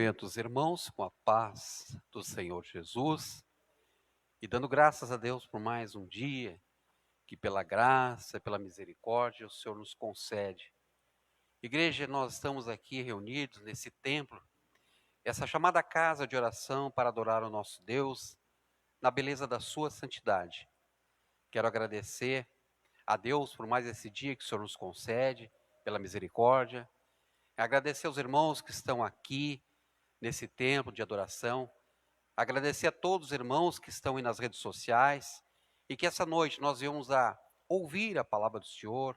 Cumprimento os irmãos com a paz do Senhor Jesus e dando graças a Deus por mais um dia que pela graça, pela misericórdia o Senhor nos concede. Igreja, nós estamos aqui reunidos nesse templo, essa chamada casa de oração para adorar o nosso Deus na beleza da sua santidade. Quero agradecer a Deus por mais esse dia que o Senhor nos concede, pela misericórdia. Agradecer aos irmãos que estão aqui nesse templo de adoração. Agradecer a todos os irmãos que estão aí nas redes sociais e que essa noite nós venhamos a ouvir a palavra do Senhor,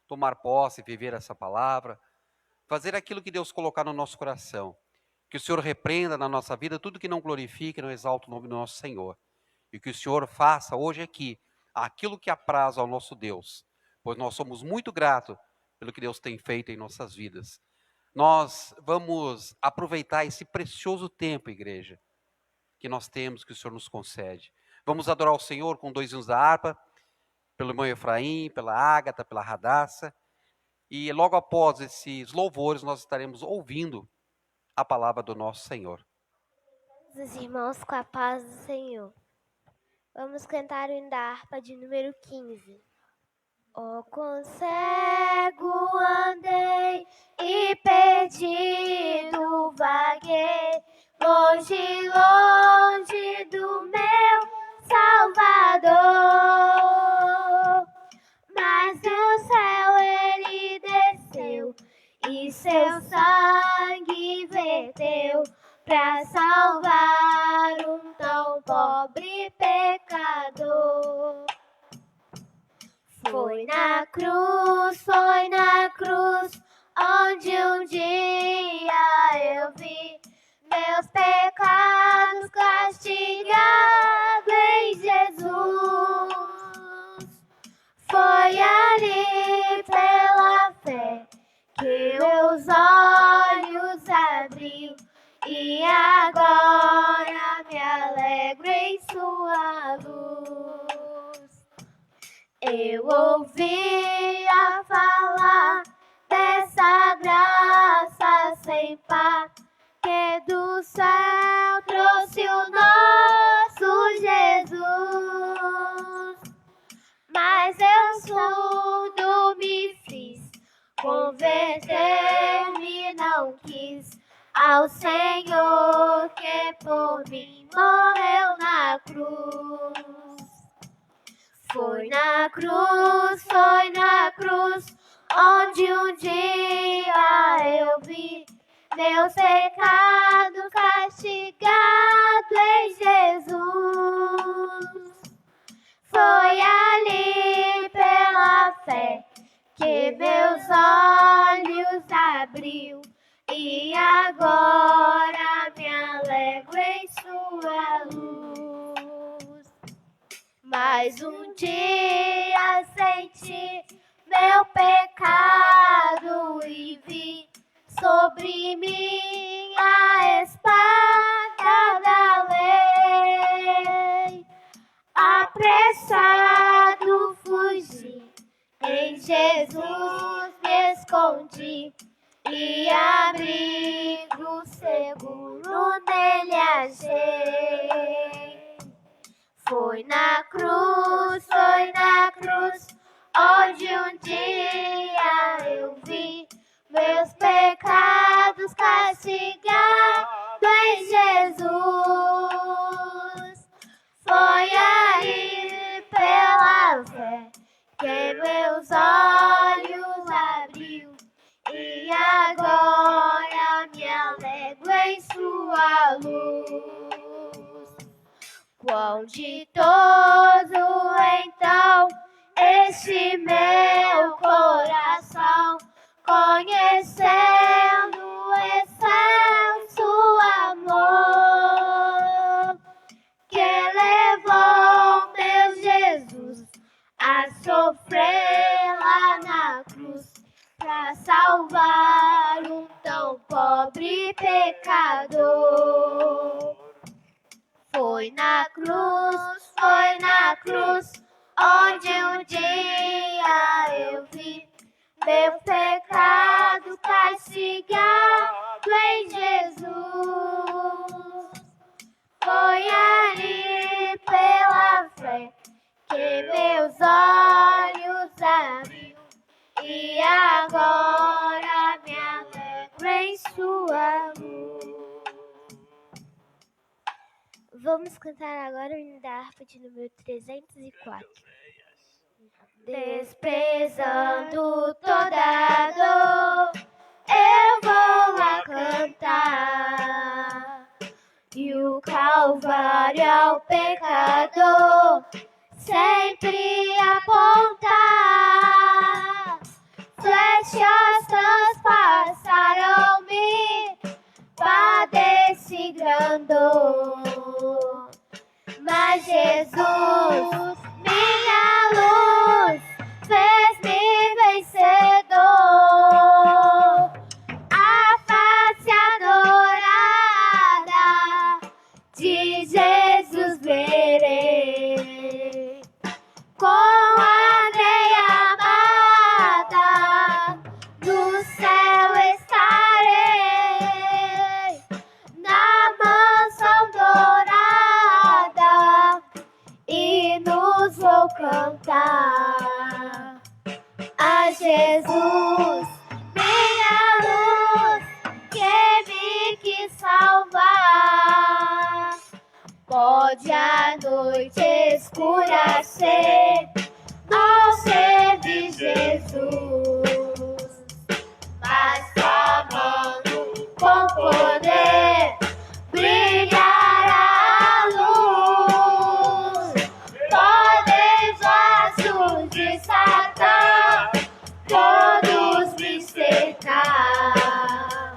tomar posse, viver essa palavra, fazer aquilo que Deus colocar no nosso coração. Que o Senhor repreenda na nossa vida tudo que não glorifique e não exalta o nome do nosso Senhor. E que o Senhor faça hoje aqui aquilo que apraz ao nosso Deus, pois nós somos muito gratos pelo que Deus tem feito em nossas vidas. Nós vamos aproveitar esse precioso tempo, igreja, que nós temos, que o Senhor nos concede. Vamos adorar o Senhor com 2 hinos da harpa, pelo irmão Efraim, pela Ágata, pela Radassa. E logo após esses louvores, nós estaremos ouvindo a palavra do nosso Senhor. Os irmãos com a paz do Senhor. Vamos cantar o hino da harpa de número 15. Oh, quão cego andei e perdido vaguei, longe, longe do meu Salvador. Mas do céu ele desceu e seu sangue verteu para salvar um tão pobre pecador. Foi na cruz, onde um dia eu vi meus pecados castigados em Jesus. Foi ali pela fé que meus olhos abri e agora me alegro em sua luz. Eu ouvia falar dessa graça sem par que do céu trouxe o nosso Jesus. Mas eu surdo me fiz, converter-me não quis ao Senhor que por mim morreu na cruz. Foi na cruz, onde um dia eu vi meus pecados castigados em Jesus. Foi ali pela fé que meus olhos abriu e agora me alegro em sua luz. Mas um dia senti meu pecado e vi sobre mim a espada da lei. Apressado fugi, em Jesus me escondi e abrigo seguro nele achei. Foi na cruz, onde um dia eu vi meus pecados castigados em Jesus. Foi aí pela fé que meus olhos abriu e agora me alegro em sua luz. Quão ditoso então este meu coração, conhecendo o excelso amor que levou meu Jesus a sofrer lá na cruz para salvar um tão pobre pecador. Foi na cruz, onde um dia eu vi meu pecado castigado em Jesus. Foi ali pela fé que meus olhos abriu e agora me alegro em sua luz. Vamos cantar agora o hino da harpa de número 304. Desprezando toda dor, eu vou lá cantar. E o Calvário ao pecador sempre apontar. Flechas transpassaram-me, padeci grande dor. Mas Jesus, minha luz, fez-me vencedor. A face adorada de Jesus verei. Com a Andréia amada, no céu estarei. Na mansão dourada, hinos vou cantar. A Jesus, minha luz, que me quis salvar. Pode a noite escura ser, ao ser de Jesus, mas clamando com poder, brilhará a luz. Poderes vazos de Satã, todos me cercar.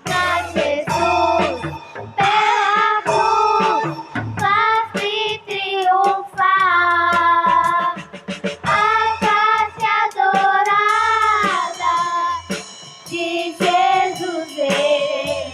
Mas Jesus, pela cruz, faz-me triunfar. A face adorada de Jesus verei.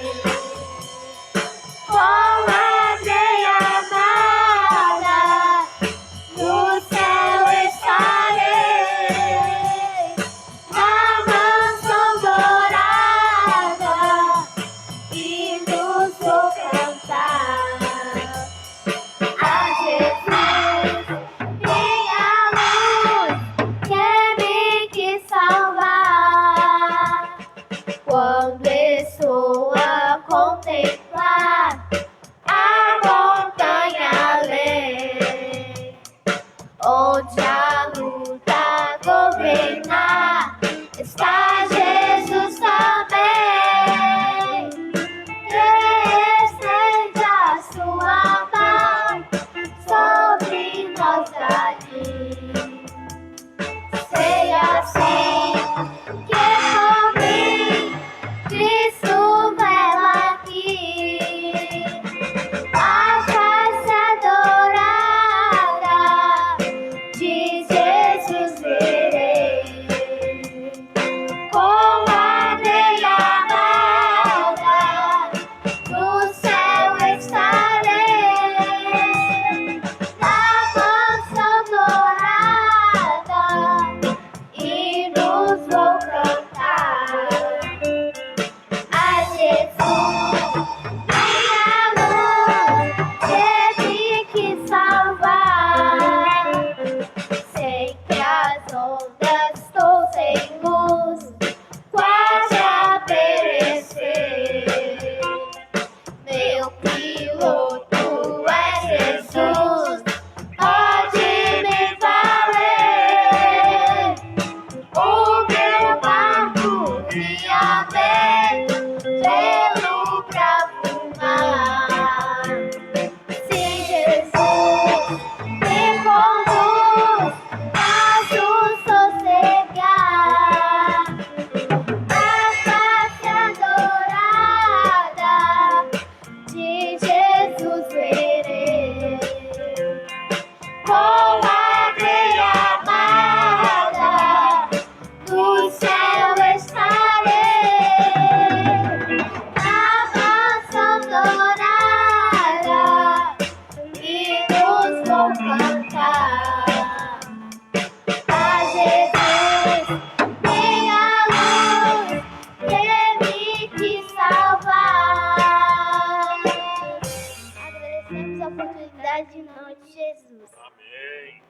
essa oportunidade em nome de Jesus. Amém.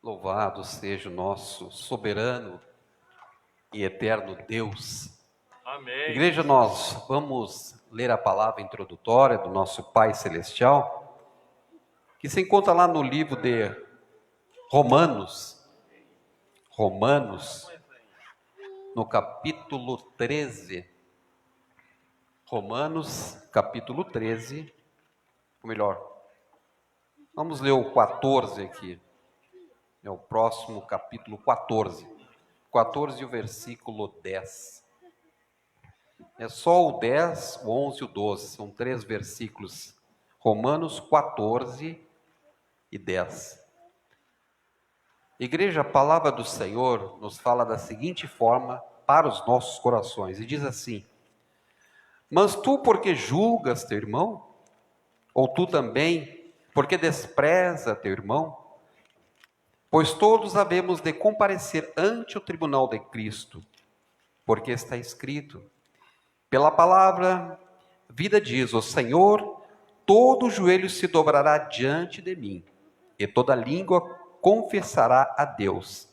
Louvado seja o nosso soberano e eterno Deus. Amém. Igreja, nós vamos ler a palavra introdutória do nosso Pai Celestial, que se encontra lá no livro de Romanos, no capítulo 13. Romanos, capítulo 13, ou melhor, vamos ler o 14 aqui, é o próximo capítulo 14 e o versículo 10. É só o 10, o 11 e o 12, são 3 versículos. Romanos 14 e 10. Igreja, a palavra do Senhor nos fala da seguinte forma para os nossos corações, e diz assim: mas tu porque julgas teu irmão? Ou tu também porque despreza teu irmão? Pois todos havemos de comparecer ante o tribunal de Cristo, porque está escrito: pela palavra, vida diz o Senhor, todo joelho se dobrará diante de mim, e toda língua confessará a Deus,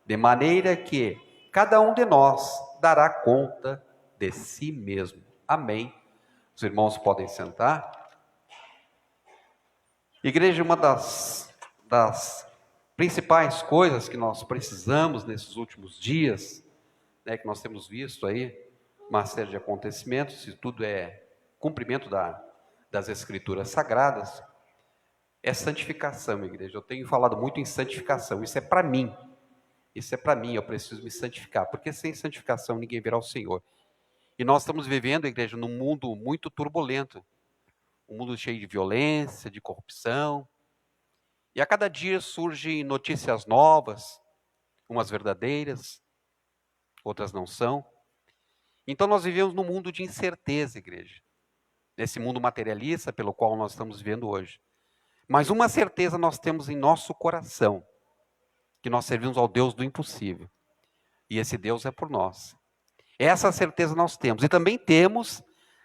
de maneira que cada um de nós dará conta de si mesmo. Amém. Os irmãos podem sentar. Igreja, uma das principais coisas que nós precisamos nesses últimos dias, né, que nós temos visto aí, uma série de acontecimentos, e tudo é cumprimento das Escrituras Sagradas, é santificação, igreja. Eu tenho falado muito em santificação, isso é para mim, eu preciso me santificar, porque sem santificação ninguém verá o Senhor. E nós estamos vivendo, igreja, num mundo muito turbulento, um mundo cheio de violência, de corrupção, e a cada dia surgem notícias novas, umas verdadeiras, outras não são. Então nós vivemos num mundo de incerteza, igreja. Nesse mundo materialista pelo qual nós estamos vivendo hoje. Mas uma certeza nós temos em nosso coração, que nós servimos ao Deus do impossível. E esse Deus é por nós. Essa certeza nós temos. E também temos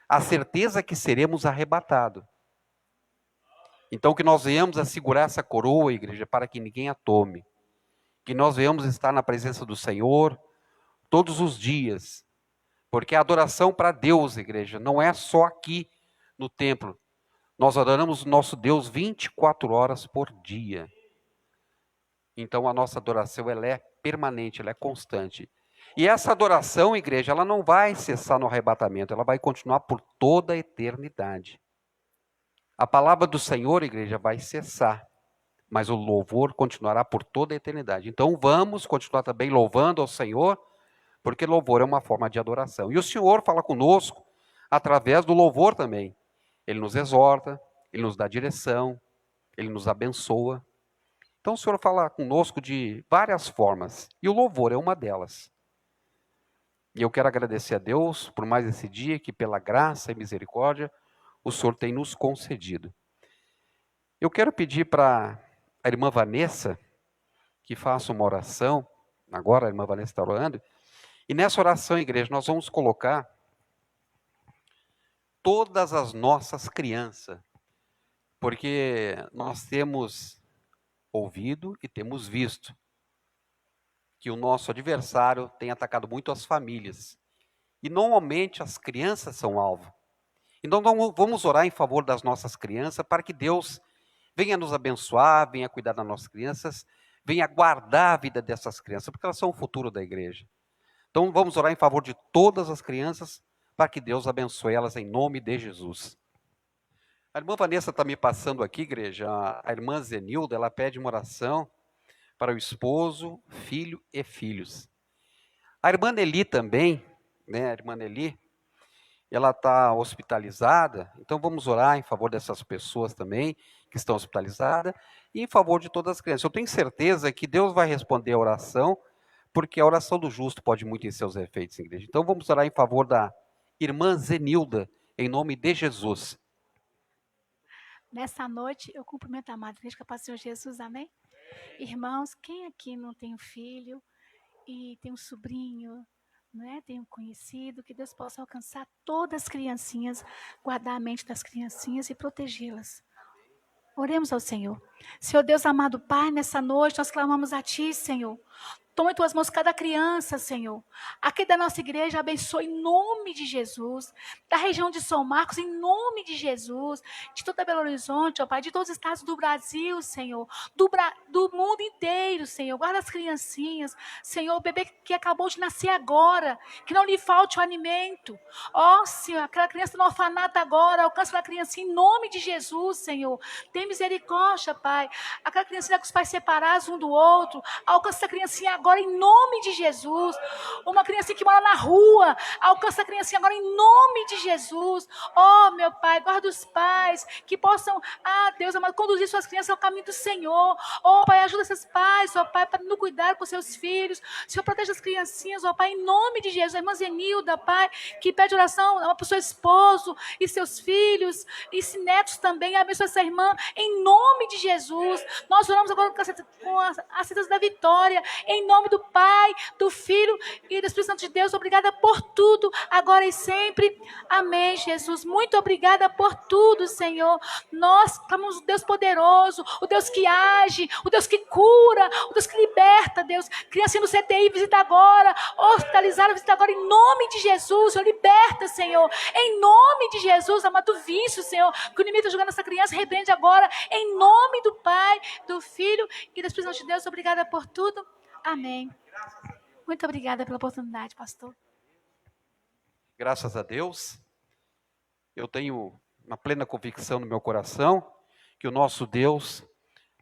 a certeza que seremos arrebatados. Então que nós venhamos a segurar essa coroa, igreja, para que ninguém a tome. Que nós venhamos estar na presença do Senhor todos os dias. Porque a adoração para Deus, igreja, não é só aqui no templo. Nós adoramos o nosso Deus 24 horas por dia. Então a nossa adoração ela é permanente, ela é constante. E essa adoração, igreja, ela não vai cessar no arrebatamento, ela vai continuar por toda a eternidade. A palavra do Senhor, igreja, vai cessar, mas o louvor continuará por toda a eternidade. Então vamos continuar também louvando ao Senhor, porque louvor é uma forma de adoração. E o Senhor fala conosco através do louvor também. Ele nos exorta, Ele nos dá direção, Ele nos abençoa. Então o Senhor fala conosco de várias formas, e o louvor é uma delas. E eu quero agradecer a Deus por mais esse dia que pela graça e misericórdia o Senhor tem nos concedido. Eu quero pedir para a irmã Vanessa que faça uma oração, agora a irmã Vanessa está orando, e nessa oração, igreja, nós vamos colocar todas as nossas crianças, porque nós temos ouvido e temos visto que o nosso adversário tem atacado muito as famílias. E normalmente as crianças são alvo. Então vamos orar em favor das nossas crianças para que Deus venha nos abençoar, venha cuidar das nossas crianças, venha guardar a vida dessas crianças, porque elas são o futuro da igreja. Então vamos orar em favor de todas as crianças para que Deus abençoe elas em nome de Jesus. A irmã Vanessa está me passando aqui, igreja, a irmã Zenilda, ela pede uma oração para o esposo, filho e filhos. A irmã Nelly também, né, a irmã Nelly, ela está hospitalizada, então vamos orar em favor dessas pessoas também, que estão hospitalizadas, e em favor de todas as crianças. Eu tenho certeza que Deus vai responder a oração, porque a oração do justo pode muito em seus efeitos, igreja. Então vamos orar em favor da irmã Zenilda, em nome de Jesus. Nessa noite, eu cumprimento a amada igreja, que é para o Senhor Jesus, amém? Irmãos, quem aqui não tem um filho e tem um sobrinho, né? Tem um conhecido, que Deus possa alcançar todas as criancinhas, guardar a mente das criancinhas e protegê-las. Oremos ao Senhor. Senhor Deus amado Pai, nessa noite nós clamamos a Ti, Senhor. Toma em tuas mãos cada criança, Senhor. Aqui da nossa igreja, abençoe em nome de Jesus. Da região de São Marcos, em nome de Jesus. De toda Belo Horizonte, ó Pai, de todos os estados do Brasil, Senhor. Do mundo inteiro, Senhor. Guarda as criancinhas. Senhor, o bebê que acabou de nascer agora. Que não lhe falte o alimento. Ó, Senhor, aquela criança no orfanato agora. Alcança aquela criancinha em nome de Jesus, Senhor. Tem misericórdia, Pai. Aquela criancinha com os pais separados um do outro. Alcança essa criancinha agora em nome de Jesus. Uma criança que mora na rua, alcança a criancinha agora em nome de Jesus. Oh, meu Pai, guarda os pais que possam, Deus amado, conduzir suas crianças ao caminho do Senhor. Oh, Pai, ajuda esses pais, oh, Pai, para no cuidar com seus filhos. Senhor, proteja as criancinhas, oh, Pai, em nome de Jesus. A irmã Zenilda, Pai, que pede oração para o seu esposo e seus filhos e netos também. Abençoa essa irmã em nome de Jesus. Nós oramos agora com a certeza da vitória, em nome do Pai, do Filho e do Espírito Santo de Deus. Obrigada por tudo, agora e sempre. Amém, Jesus. Muito obrigada por tudo, Senhor. Nós clamamos o Deus poderoso, o Deus que age, o Deus que cura, o Deus que liberta, Deus. Criança no CTI, visita agora. Hospitalizada, visita agora, em nome de Jesus. Senhor, liberta, Senhor. Em nome de Jesus, amado vício, Senhor, que o inimigo está jogando essa criança, repreende agora, em nome do Pai, do Filho e do Espírito Santo de Deus. Obrigada por tudo. Amém. Muito obrigada pela oportunidade, pastor. Graças a Deus, eu tenho uma plena convicção no meu coração que o nosso Deus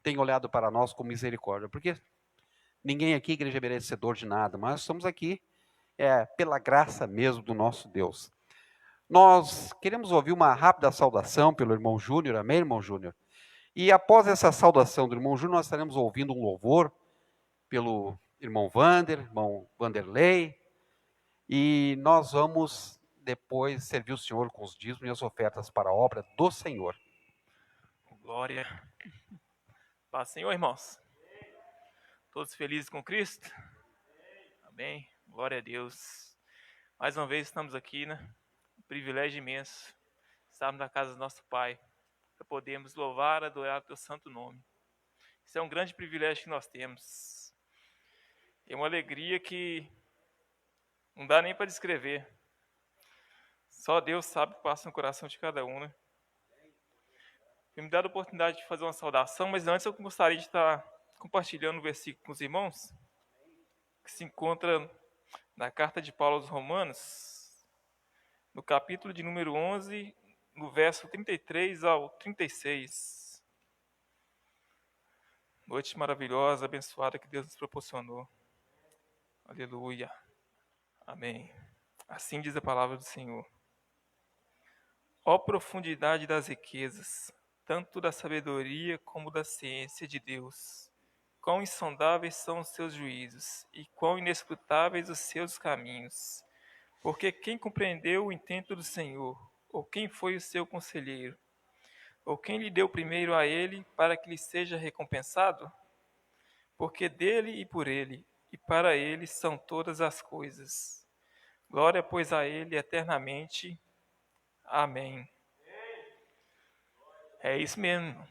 tem olhado para nós com misericórdia, porque ninguém aqui, igreja, é merecedor de nada, mas estamos aqui pela graça mesmo do nosso Deus. Nós queremos ouvir uma rápida saudação pelo irmão Júnior, amém, irmão Júnior? E após essa saudação do irmão Júnior, nós estaremos ouvindo um louvor pelo irmão Vanderlei, e nós vamos depois servir o Senhor com os dízimos e as ofertas para a obra do Senhor. Glória. Paz, Senhor, irmãos. Todos felizes com Cristo? Amém. Glória a Deus. Mais uma vez estamos aqui, né? Um privilégio imenso. Estarmos na casa do nosso Pai, para podermos louvar, adorar o teu santo nome. Isso é um grande privilégio que nós temos. É uma alegria que não dá nem para descrever. Só Deus sabe o que passa no coração de cada um, né? Foi me dado a oportunidade de fazer uma saudação, mas antes eu gostaria de estar compartilhando um versículo com os irmãos, que se encontra na carta de Paulo aos Romanos, no capítulo de número 11, no verso 33 ao 36. Noite maravilhosa, abençoada que Deus nos proporcionou. Aleluia. Amém. Assim diz a palavra do Senhor. Ó profundidade das riquezas, tanto da sabedoria como da ciência de Deus. Quão insondáveis são os seus juízos, e quão inescrutáveis os seus caminhos. Porque quem compreendeu o intento do Senhor, ou quem foi o seu conselheiro? Ou quem lhe deu primeiro a ele, para que lhe seja recompensado? Porque dele e por ele, e para ele são todas as coisas. Glória, pois, a ele eternamente. Amém. É isso mesmo.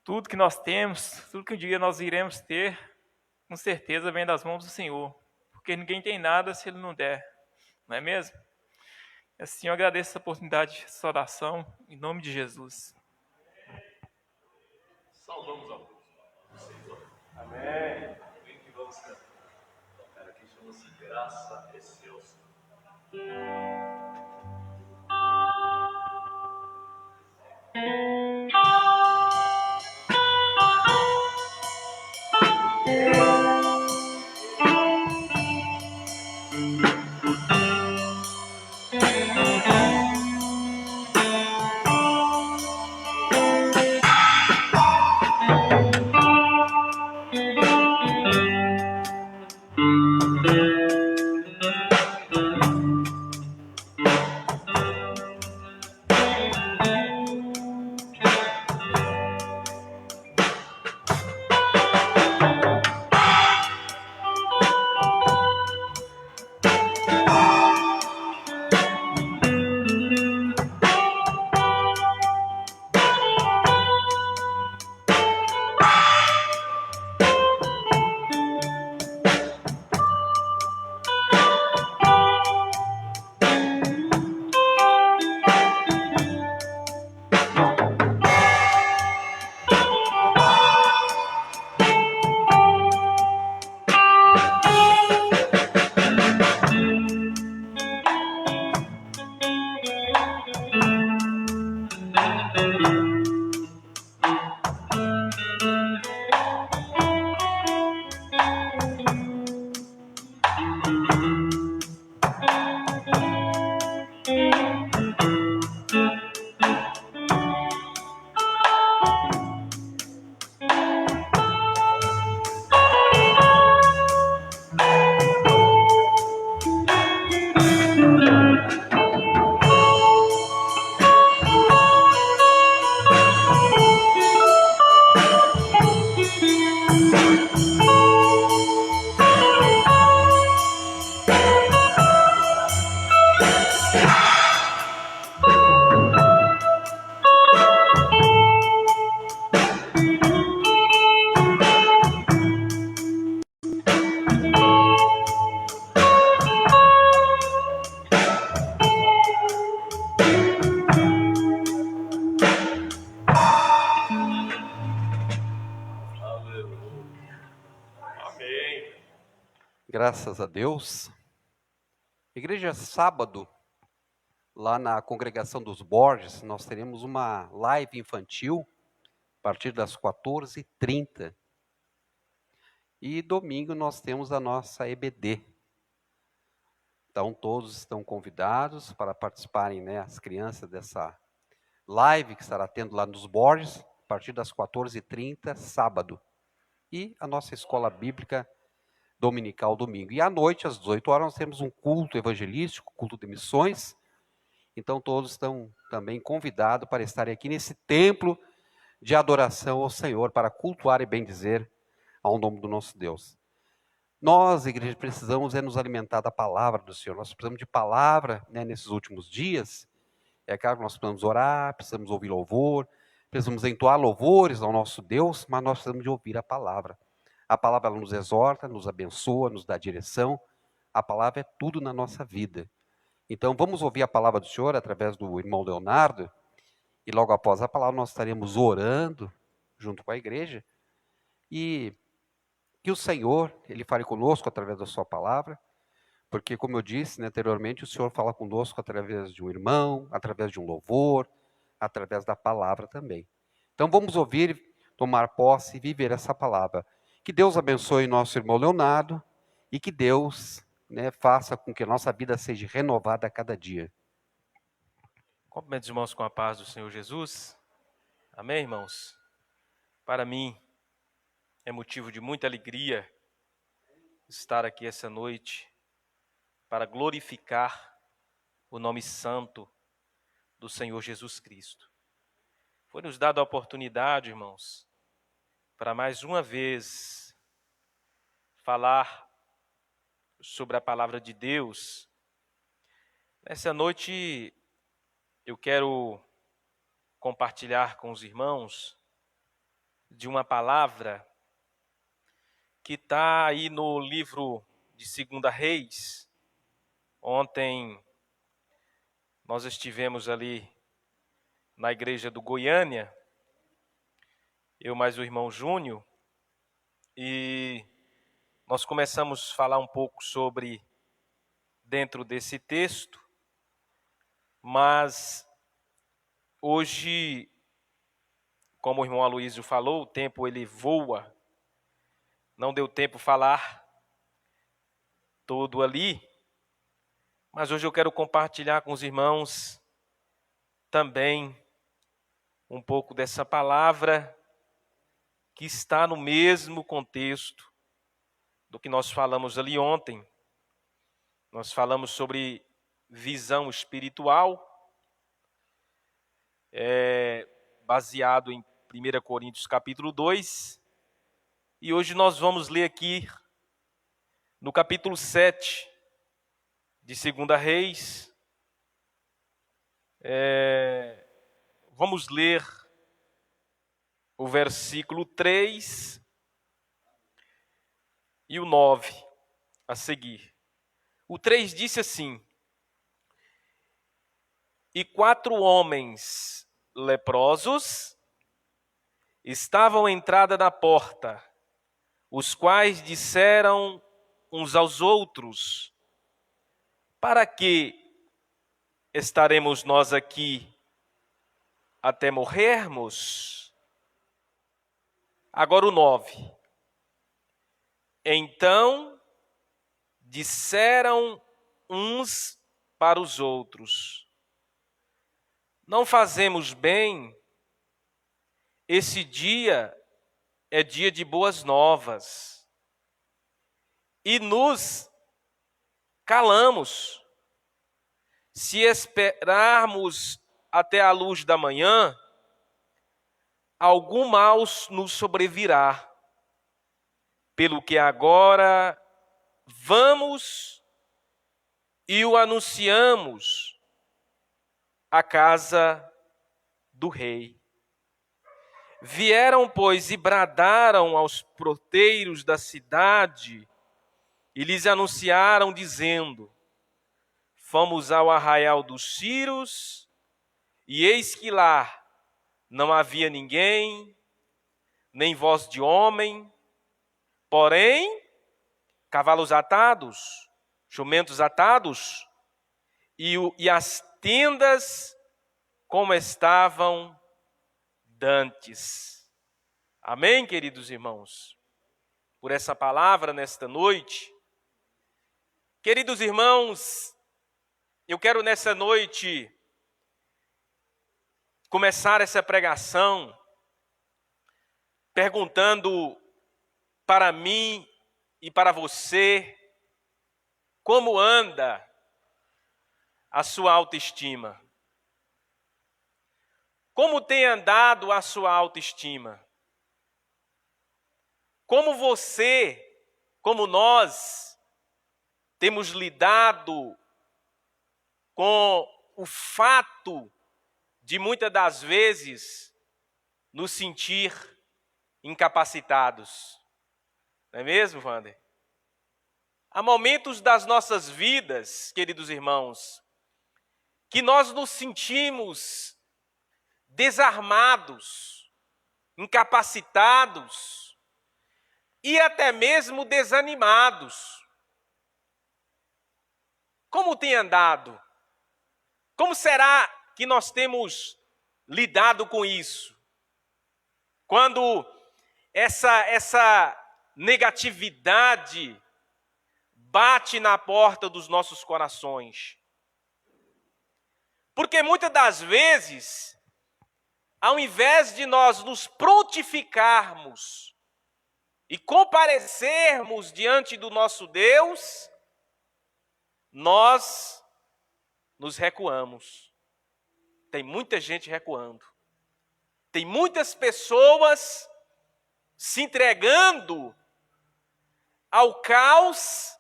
Tudo que nós temos, tudo que um dia nós iremos ter, com certeza vem das mãos do Senhor. Porque ninguém tem nada se Ele não der. Não é mesmo? Assim eu agradeço essa oportunidade de saudação, em nome de Jesus. Saudamos a Deus. Senhor. Amém. Bem que vamos cantar. Aqui chama-se Graça Excelsa. Graças a Deus. Igreja, sábado, lá na congregação dos Borges, nós teremos uma live infantil a partir das 14h30. E domingo nós temos a nossa EBD. Então todos estão convidados para participarem, né, as crianças dessa live que estará tendo lá nos Borges, a partir das 14h30, sábado. E a nossa escola bíblica dominical, domingo. E à noite, às 18 horas, nós temos um culto evangelístico, culto de missões. Então todos estão também convidados para estarem aqui nesse templo de adoração ao Senhor, para cultuar e bendizer ao nome do nosso Deus. Nós, igreja, precisamos nos alimentar da palavra do Senhor. Nós precisamos de palavra, né, nesses últimos dias. É claro que nós precisamos orar, precisamos ouvir louvor, precisamos entoar louvores ao nosso Deus, mas nós precisamos de ouvir a palavra. A palavra ela nos exorta, nos abençoa, nos dá direção. A palavra é tudo na nossa vida. Então vamos ouvir a palavra do Senhor através do irmão Leonardo, e logo após a palavra nós estaremos orando junto com a igreja, e que o Senhor, Ele fale conosco através da sua palavra, porque como eu disse, né, anteriormente, o Senhor fala conosco através de um irmão, através de um louvor, através da palavra também. Então vamos ouvir, tomar posse e viver essa palavra. Que Deus abençoe nosso irmão Leonardo, e que Deus, né, faça com que a nossa vida seja renovada a cada dia. Cumprimento os irmãos com a paz do Senhor Jesus. Amém, irmãos? Para mim, é motivo de muita alegria estar aqui essa noite para glorificar o nome santo do Senhor Jesus Cristo. Foi nos dada a oportunidade, irmãos, para mais uma vez falar sobre a palavra de Deus. Nessa noite, eu quero compartilhar com os irmãos de uma palavra que está aí no livro de 2 Reis. Ontem nós estivemos ali na igreja do Goiânia, eu mais o irmão Júnior, e nós começamos a falar um pouco sobre dentro desse texto, mas hoje, como o irmão Aloísio falou, o tempo ele voa. Não deu tempo falar todo ali, mas hoje eu quero compartilhar com os irmãos também um pouco dessa palavra que está no mesmo contexto do que nós falamos ali ontem. Nós falamos sobre visão espiritual, baseado em 1 Coríntios capítulo 2, e hoje nós vamos ler aqui no capítulo 7 de 2 Reis. Vamos ler o versículo 3 e o 9 a seguir. O 3 disse assim: E 4 homens leprosos estavam à entrada da porta, os quais disseram uns aos outros: Para que estaremos nós aqui até morrermos? Agora o 9. Então disseram uns para os outros: Não fazemos bem? Esse dia é dia de boas novas, e nos calamos. Se esperarmos até a luz da manhã, algum mal nos sobrevirá. Pelo que agora vamos e o anunciamos à casa do rei. Vieram, pois, e bradaram aos porteiros da cidade e lhes anunciaram, dizendo: Fomos ao arraial dos Círios, e eis que lá não havia ninguém, nem voz de homem, porém cavalos atados, jumentos atados, e as tendas como estavam dantes. Amém, queridos irmãos? Por essa palavra nesta noite. Queridos irmãos, eu quero nessa noite começar essa pregação perguntando para mim e para você como anda a sua autoestima. Como tem andado a sua autoestima? Como você, como nós, temos lidado com o fato de muitas das vezes nos sentir incapacitados. Não é mesmo, Wander? Há momentos das nossas vidas, queridos irmãos, que nós nos sentimos desarmados, incapacitados e até mesmo desanimados. Como tem andado? Como será que nós temos lidado com isso? Quando essa negatividade bate na porta dos nossos corações. Porque muitas das vezes, ao invés de nós nos prontificarmos e comparecermos diante do nosso Deus, nós nos recuamos. Tem muita gente recuando. Tem muitas pessoas se entregando ao caos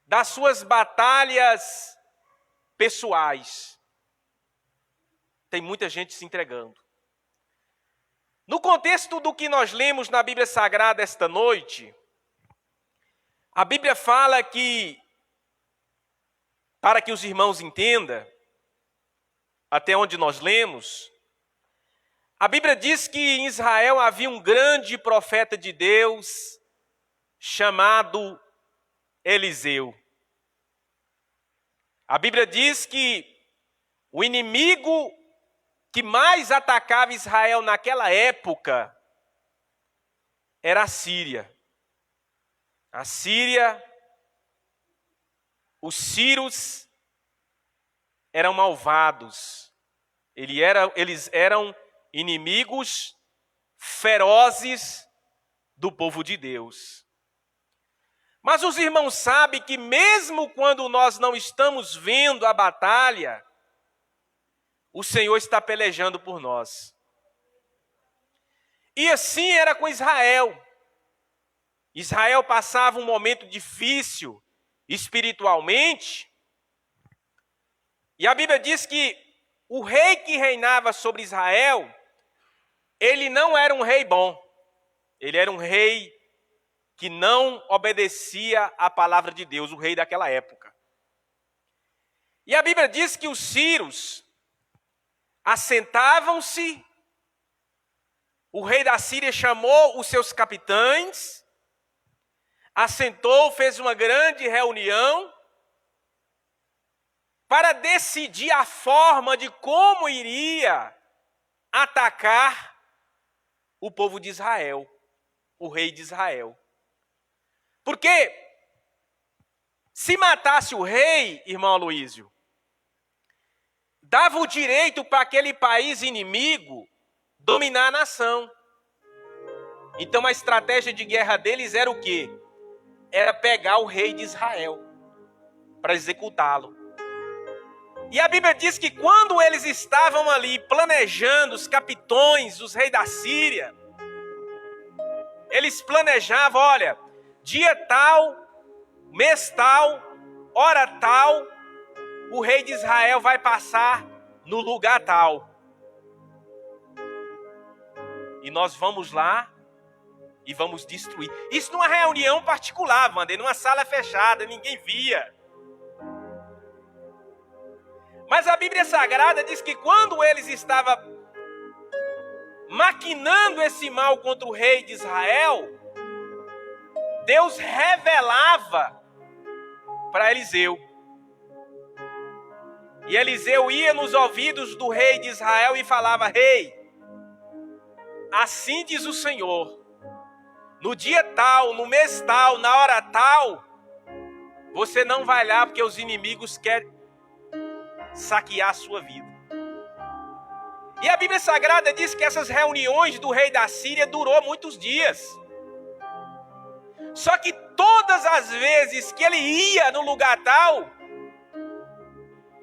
das suas batalhas pessoais. Tem muita gente se entregando. No contexto do que nós lemos na Bíblia Sagrada esta noite, a Bíblia fala que, para que os irmãos entendam, até onde nós lemos, a Bíblia diz que em Israel havia um grande profeta de Deus chamado Eliseu. A Bíblia diz que o inimigo que mais atacava Israel naquela época era a Síria. A Síria, os sírios eram malvados. Eles eram inimigos ferozes do povo de Deus. Mas os irmãos sabem que mesmo quando nós não estamos vendo a batalha, o Senhor está pelejando por nós. E assim era com Israel. Israel passava um momento difícil espiritualmente. E a Bíblia diz que o rei que reinava sobre Israel, ele não era um rei bom. Ele era um rei que não obedecia à palavra de Deus, o rei daquela época. E a Bíblia diz que os sírios assentavam-se, o rei da Síria chamou os seus capitães, assentou, fez uma grande reunião para decidir a forma de como iria atacar o povo de Israel, o rei de Israel. Porque se matasse o rei, irmão Aloísio, dava o direito para aquele país inimigo dominar a nação. Então a estratégia de guerra deles era o quê? Era pegar o rei de Israel para executá-lo. E a Bíblia diz que quando eles estavam ali planejando, os capitões, os reis da Síria, eles planejavam, olha, dia tal, mês tal, hora tal, o rei de Israel vai passar no lugar tal. E nós vamos lá e vamos destruir. Isso numa reunião particular, Wander, numa sala fechada, ninguém via. Mas a Bíblia Sagrada diz que quando eles estavam maquinando esse mal contra o rei de Israel, Deus revelava para Eliseu. E Eliseu ia nos ouvidos do rei de Israel e falava: rei, assim diz o Senhor, no dia tal, no mês tal, na hora tal, você não vai lá porque os inimigos querem saquear a sua vida. E a Bíblia Sagrada diz que essas reuniões do rei da Síria durou muitos dias. Só que todas as vezes que ele ia no lugar tal,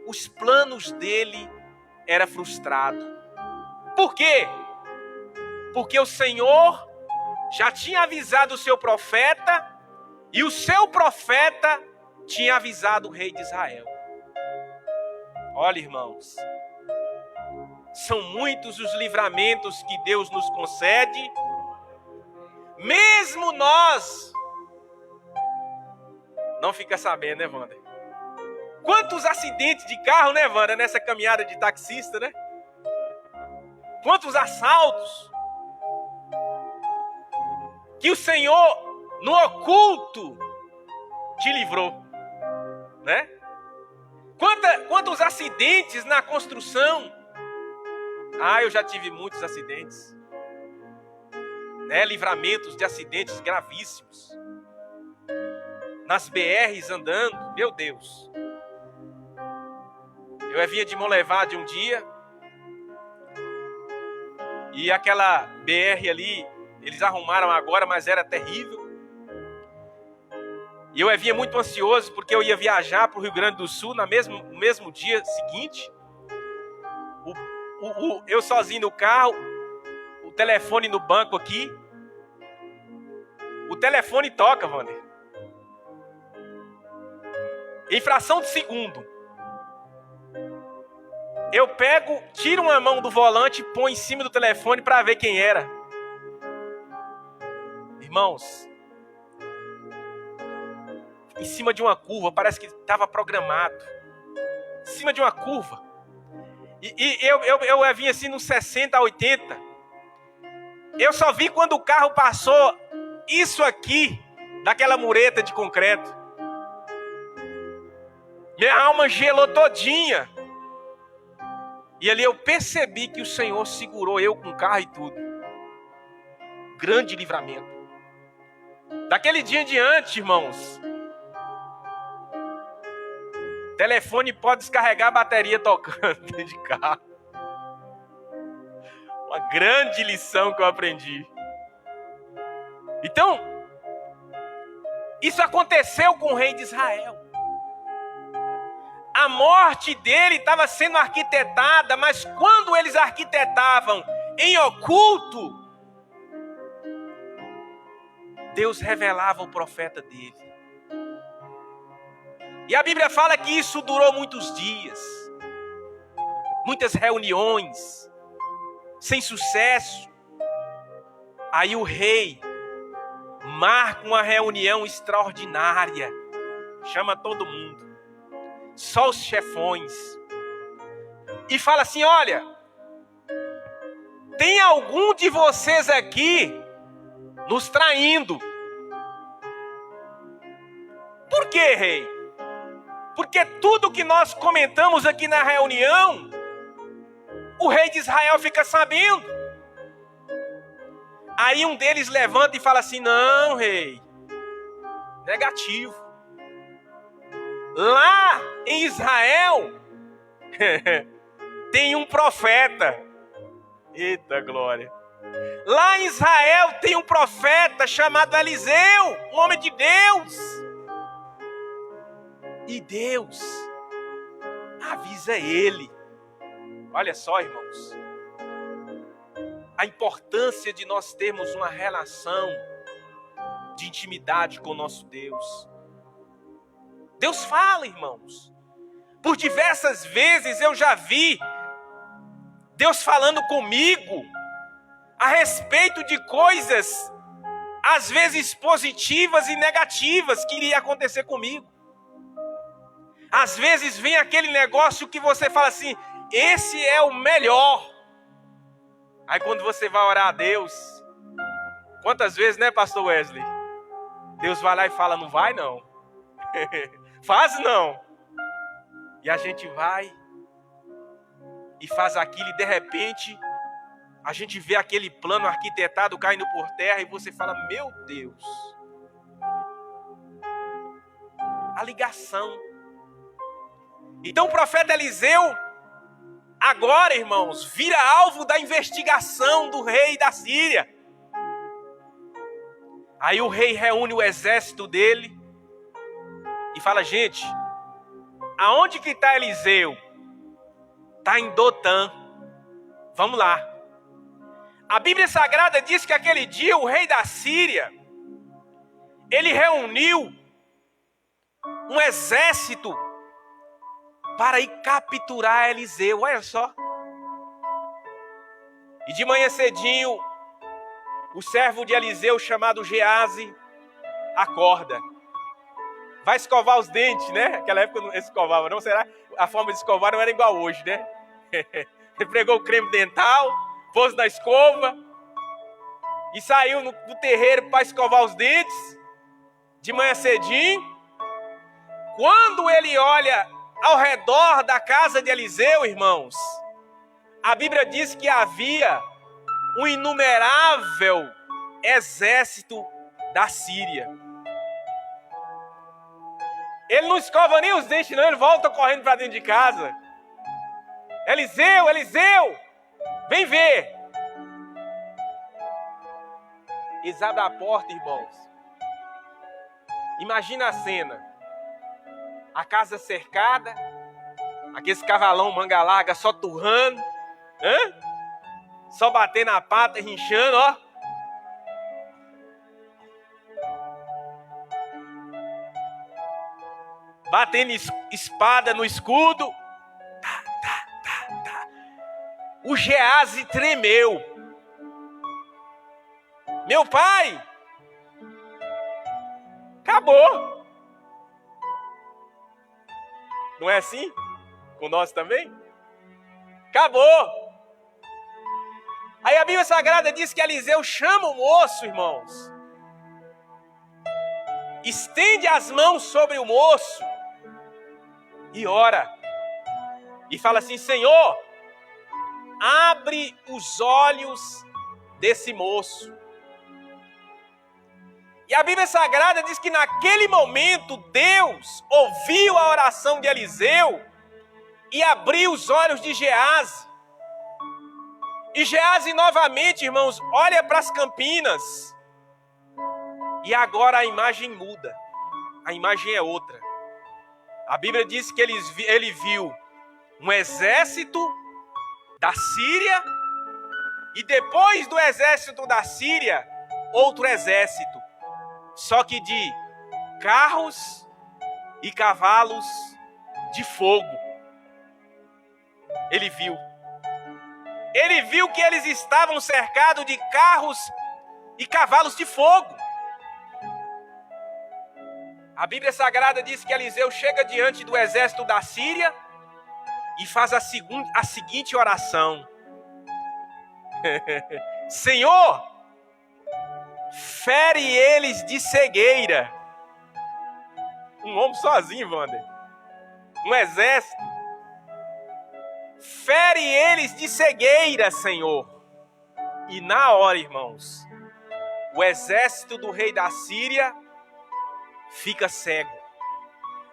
os planos dele eram frustrados. Por quê? Porque o Senhor já tinha avisado o seu profeta, e o seu profeta tinha avisado o rei de Israel. Olha, irmãos, são muitos os livramentos que Deus nos concede, mesmo nós não fica sabendo, né, Wander? Quantos acidentes de carro, né, Wander, nessa caminhada de taxista, né? Quantos assaltos que o Senhor, no oculto, te livrou, né? Quantos acidentes na construção. Ah, eu já tive muitos acidentes, né? Livramentos de acidentes gravíssimos. Nas BRs andando, meu Deus. Eu vinha de Monlevade um dia, e aquela BR ali, eles arrumaram agora, mas era terrível. E eu vinha muito ansioso, porque eu ia viajar para o Rio Grande do Sul no mesmo dia seguinte. Eu sozinho no carro, o telefone no banco aqui. O telefone toca, Wander. Em fração de segundo, eu pego, tiro uma mão do volante e ponho em cima do telefone para ver quem era. Irmãos, em cima de uma curva, parece que estava programado. Em cima de uma curva. E eu vinha assim nos 60, 80. Eu só vi quando o carro passou isso aqui, daquela mureta de concreto. Minha alma gelou todinha. E ali eu percebi que o Senhor segurou eu com o carro e tudo. Grande livramento. Daquele dia em diante, irmãos, telefone pode descarregar a bateria tocando dentro de carro. Uma grande lição que eu aprendi. Então, isso aconteceu com o rei de Israel. A morte dele estava sendo arquitetada, mas quando eles arquitetavam em oculto, Deus revelava o profeta dele. E a Bíblia fala que isso durou muitos dias, muitas reuniões, sem sucesso. Aí o rei marca uma reunião extraordinária, chama todo mundo, só os chefões, e fala assim: olha, tem algum de vocês aqui nos traindo. Por quê, rei? Porque tudo que nós comentamos aqui na reunião, o rei de Israel fica sabendo. Aí um deles levanta e fala assim: não, rei, negativo. Lá em Israel tem um profeta. Eita glória. Lá em Israel tem um profeta chamado Eliseu, um homem de Deus. E Deus avisa ele. Olha só, irmãos, a importância de nós termos uma relação de intimidade com o nosso Deus. Deus fala, irmãos. Por diversas vezes eu já vi Deus falando comigo a respeito de coisas, às vezes positivas e negativas, que iria acontecer comigo. Às vezes vem aquele negócio que você fala assim: esse é o melhor. Aí quando você vai orar a Deus, quantas vezes, né, pastor Wesley? Deus vai lá e fala, não vai não. Faz não. E a gente vai e faz aquilo e de repente a gente vê aquele plano arquitetado caindo por terra e você fala, meu Deus. A ligação. Então o profeta Eliseu, agora, irmãos, vira alvo da investigação do rei da Síria. Aí o rei reúne o exército dele e fala, gente, aonde que está Eliseu? Está em Dotã. Vamos lá. A Bíblia Sagrada diz que aquele dia o rei da Síria, ele reuniu um exército para ir capturar Eliseu. Olha só. E de manhã cedinho, o servo de Eliseu, chamado Geazi, acorda. Vai escovar os dentes, né? Naquela época não escovava, não? Será? A forma de escovar não era igual hoje, né? Ele pregou o creme dental, pôs na escova e saiu do terreiro para escovar os dentes. De manhã cedinho. Quando ele olha ao redor da casa de Eliseu, irmãos, a Bíblia diz que havia um inumerável exército da Síria. Ele não escova nem os dentes, não, ele volta correndo para dentro de casa. Eliseu, Eliseu, vem ver. Eles abrem a porta, irmãos. Imagina a cena. A casa cercada, aqueles cavalão manga larga só turrando, só batendo a pata e rinchando, ó. Batendo espada no escudo. O Geazi tremeu. Meu pai, acabou. Não é assim? Com nós também? Acabou. Aí a Bíblia Sagrada diz que Eliseu chama o moço, irmãos. Estende as mãos sobre o moço e ora. E fala assim, Senhor, abre os olhos desse moço. E a Bíblia Sagrada diz que naquele momento Deus ouviu a oração de Eliseu e abriu os olhos de Geazi. E Geazi novamente, irmãos, olha para as campinas. E agora a imagem muda. A imagem é outra. A Bíblia diz que ele viu um exército da Síria e depois do exército da Síria, outro exército. Só que de carros e cavalos de fogo. Ele viu. Ele viu que eles estavam cercados de carros e cavalos de fogo. A Bíblia Sagrada diz que Eliseu chega diante do exército da Síria e faz a seguinte oração. Senhor, fere eles de cegueira. Um homem sozinho, Wander. Um exército. Fere eles de cegueira, Senhor. E na hora, irmãos, o exército do rei da Síria fica cego.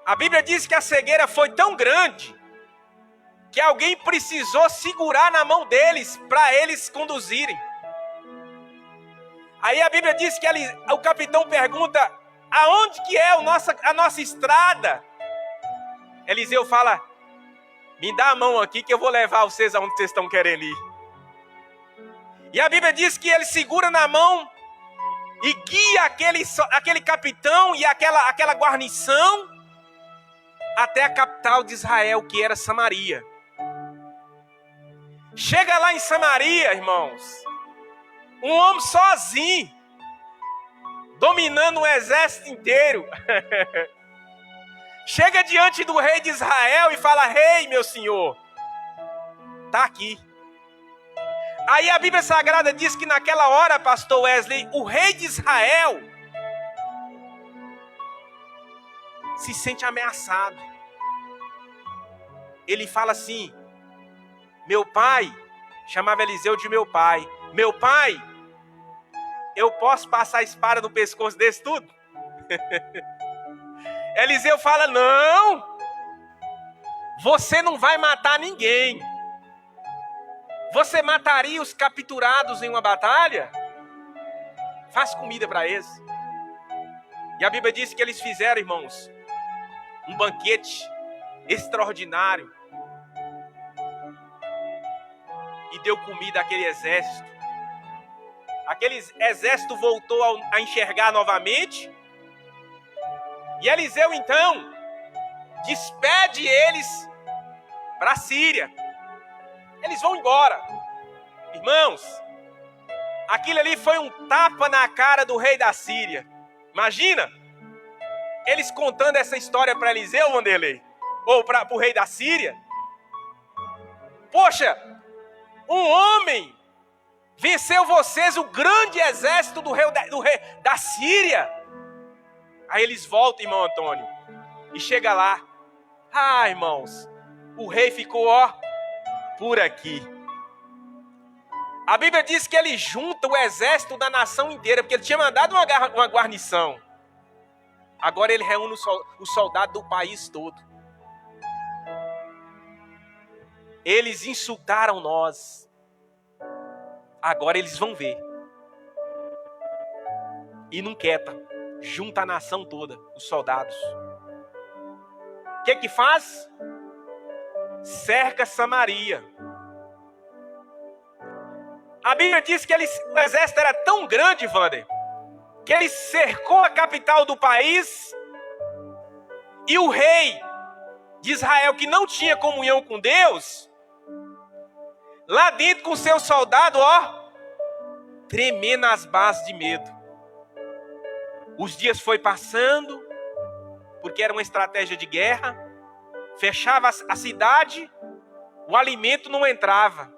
A Bíblia diz que a cegueira foi tão grande que alguém precisou segurar na mão deles para eles conduzirem. Aí a Bíblia diz que o capitão pergunta, aonde que é a nossa estrada? Eliseu fala, me dá a mão aqui que eu vou levar vocês aonde vocês estão querendo ir. E a Bíblia diz que ele segura na mão e guia aquele capitão e aquela guarnição até a capital de Israel, que era Samaria. Chega lá em Samaria, irmãos, um homem sozinho, dominando um exército inteiro. Chega diante do rei de Israel e fala, rei, meu senhor, está aqui. Aí a Bíblia Sagrada diz que naquela hora, pastor Wesley, o rei de Israel se sente ameaçado. Ele fala assim: meu pai, chamava Eliseu de meu pai, meu pai, eu posso passar a espada no pescoço desse tudo? Eliseu fala: não, você não vai matar ninguém. Você mataria os capturados em uma batalha? Faz comida para eles. E a Bíblia diz que eles fizeram, irmãos, um banquete extraordinário. E deu comida àquele exército. Aquele exército voltou a enxergar novamente. E Eliseu, então, despede eles para a Síria. Eles vão embora. Irmãos, aquilo ali foi um tapa na cara do rei da Síria. Imagina, eles contando essa história para Eliseu, Vanderlei, ou para o rei da Síria. Poxa, um homem venceu vocês, o grande exército do rei da Síria. Aí eles voltam, irmão Antônio, e chega lá. Ah, irmãos, o rei ficou, por aqui. A Bíblia diz que ele junta o exército da nação inteira, porque ele tinha mandado uma guarnição. Agora ele reúne o soldado do país todo. Eles insultaram nós. Agora eles vão ver. E não quieta. Junta a nação toda, os soldados. O que faz? Cerca Samaria. A Bíblia diz que o exército era tão grande, Wander, que ele cercou a capital do país e o rei de Israel, que não tinha comunhão com Deus, lá dentro com seus soldados, tremendo as bases de medo. Os dias foi passando, porque era uma estratégia de guerra, fechava a cidade, o alimento não entrava,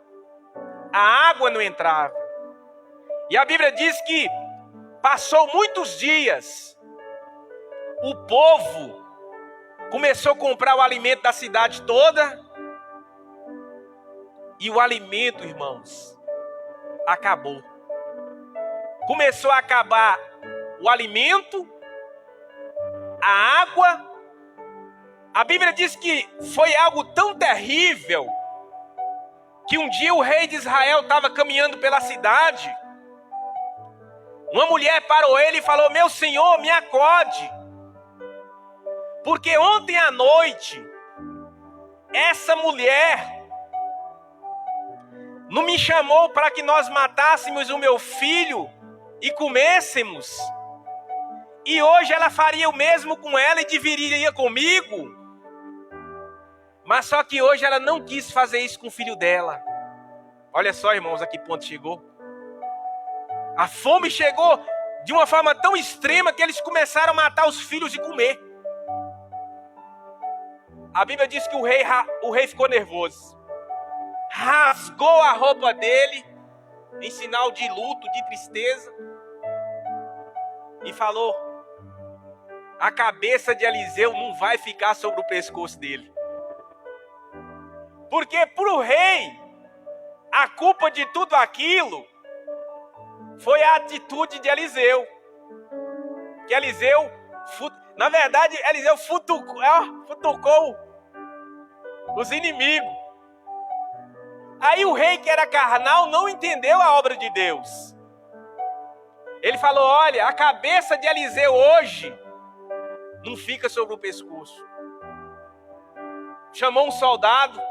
a água não entrava. E a Bíblia diz que passou muitos dias, o povo começou a comprar o alimento da cidade toda, e o alimento, irmãos, acabou. Começou a acabar o alimento, a água. A Bíblia diz que foi algo tão terrível que um dia o rei de Israel estava caminhando pela cidade. Uma mulher parou ele e falou: meu senhor, me acode, porque ontem à noite essa mulher não me chamou para que nós matássemos o meu filho e comêssemos, e hoje ela faria o mesmo com ela e dividiria comigo. Mas só que hoje ela não quis fazer isso com o filho dela. Olha só, irmãos, a que ponto chegou. A fome chegou de uma forma tão extrema que eles começaram a matar os filhos e comer. A Bíblia diz que o rei ficou nervoso. Rasgou a roupa dele em sinal de luto, de tristeza. E falou: a cabeça de Eliseu não vai ficar sobre o pescoço dele. Porque para o rei, a culpa de tudo aquilo foi a atitude de Eliseu. Que Eliseu, na verdade, Eliseu futucou os inimigos. Aí o rei, que era carnal, não entendeu a obra de Deus. Ele falou: olha, a cabeça de Eliseu hoje não fica sobre o pescoço. Chamou um soldado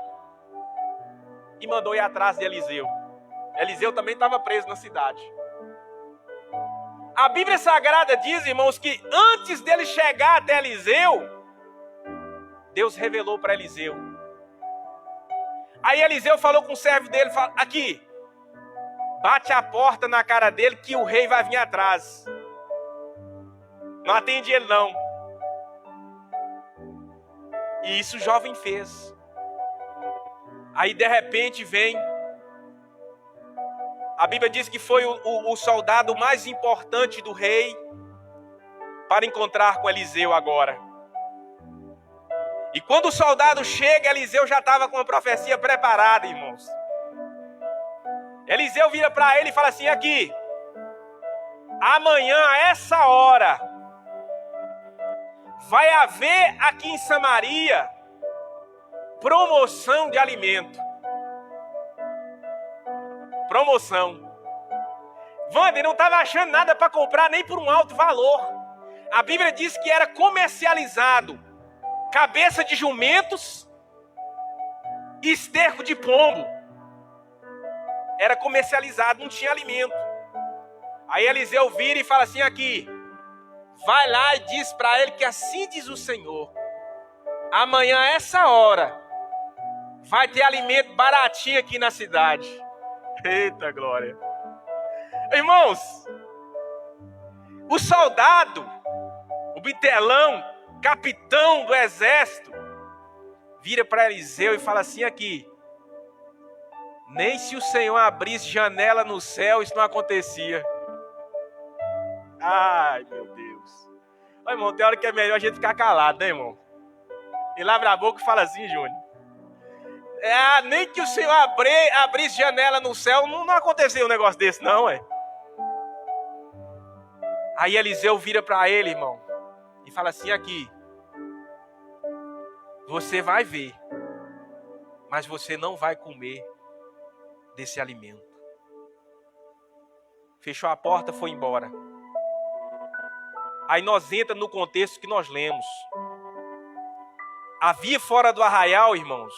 e mandou ir atrás de Eliseu. Eliseu também estava preso na cidade. A Bíblia Sagrada diz, irmãos, que antes dele chegar até Eliseu, Deus revelou para Eliseu. Aí Eliseu falou com o servo dele: aqui, bate a porta na cara dele que o rei vai vir atrás. Não atende ele não. E isso o jovem fez. Aí de repente vem. A Bíblia diz que foi o soldado mais importante do rei para encontrar com Eliseu agora. E quando o soldado chega, Eliseu já estava com a profecia preparada, irmãos. Eliseu vira para ele e fala assim: aqui, amanhã a essa hora vai haver aqui em Samaria promoção de alimento. Promoção. Wander não estava achando nada para comprar nem por um alto valor. A Bíblia diz que era comercializado cabeça de jumentos e esterco de pombo. Era comercializado, não tinha alimento. Aí Eliseu vira e fala assim: aqui, vai lá e diz para ele que assim diz o Senhor: amanhã, essa hora, vai ter alimento baratinho aqui na cidade. Eita glória! Irmãos, o soldado, o bitelão, capitão do exército, vira para Eliseu e fala assim: aqui, nem se o Senhor abrisse janela no céu, isso não acontecia. Ai, meu Deus. Ô, irmão, tem hora que é melhor a gente ficar calado, né, irmão? Ele abre a boca e fala assim: Júnior, nem que o Senhor abrisse janela no céu, não aconteceu um negócio desse, não, é? Aí Eliseu vira para ele, irmão, e fala assim: aqui, você vai ver, mas você não vai comer desse alimento. Fechou a porta, foi embora. Aí nós entramos no contexto que nós lemos. Havia fora do arraial, irmãos,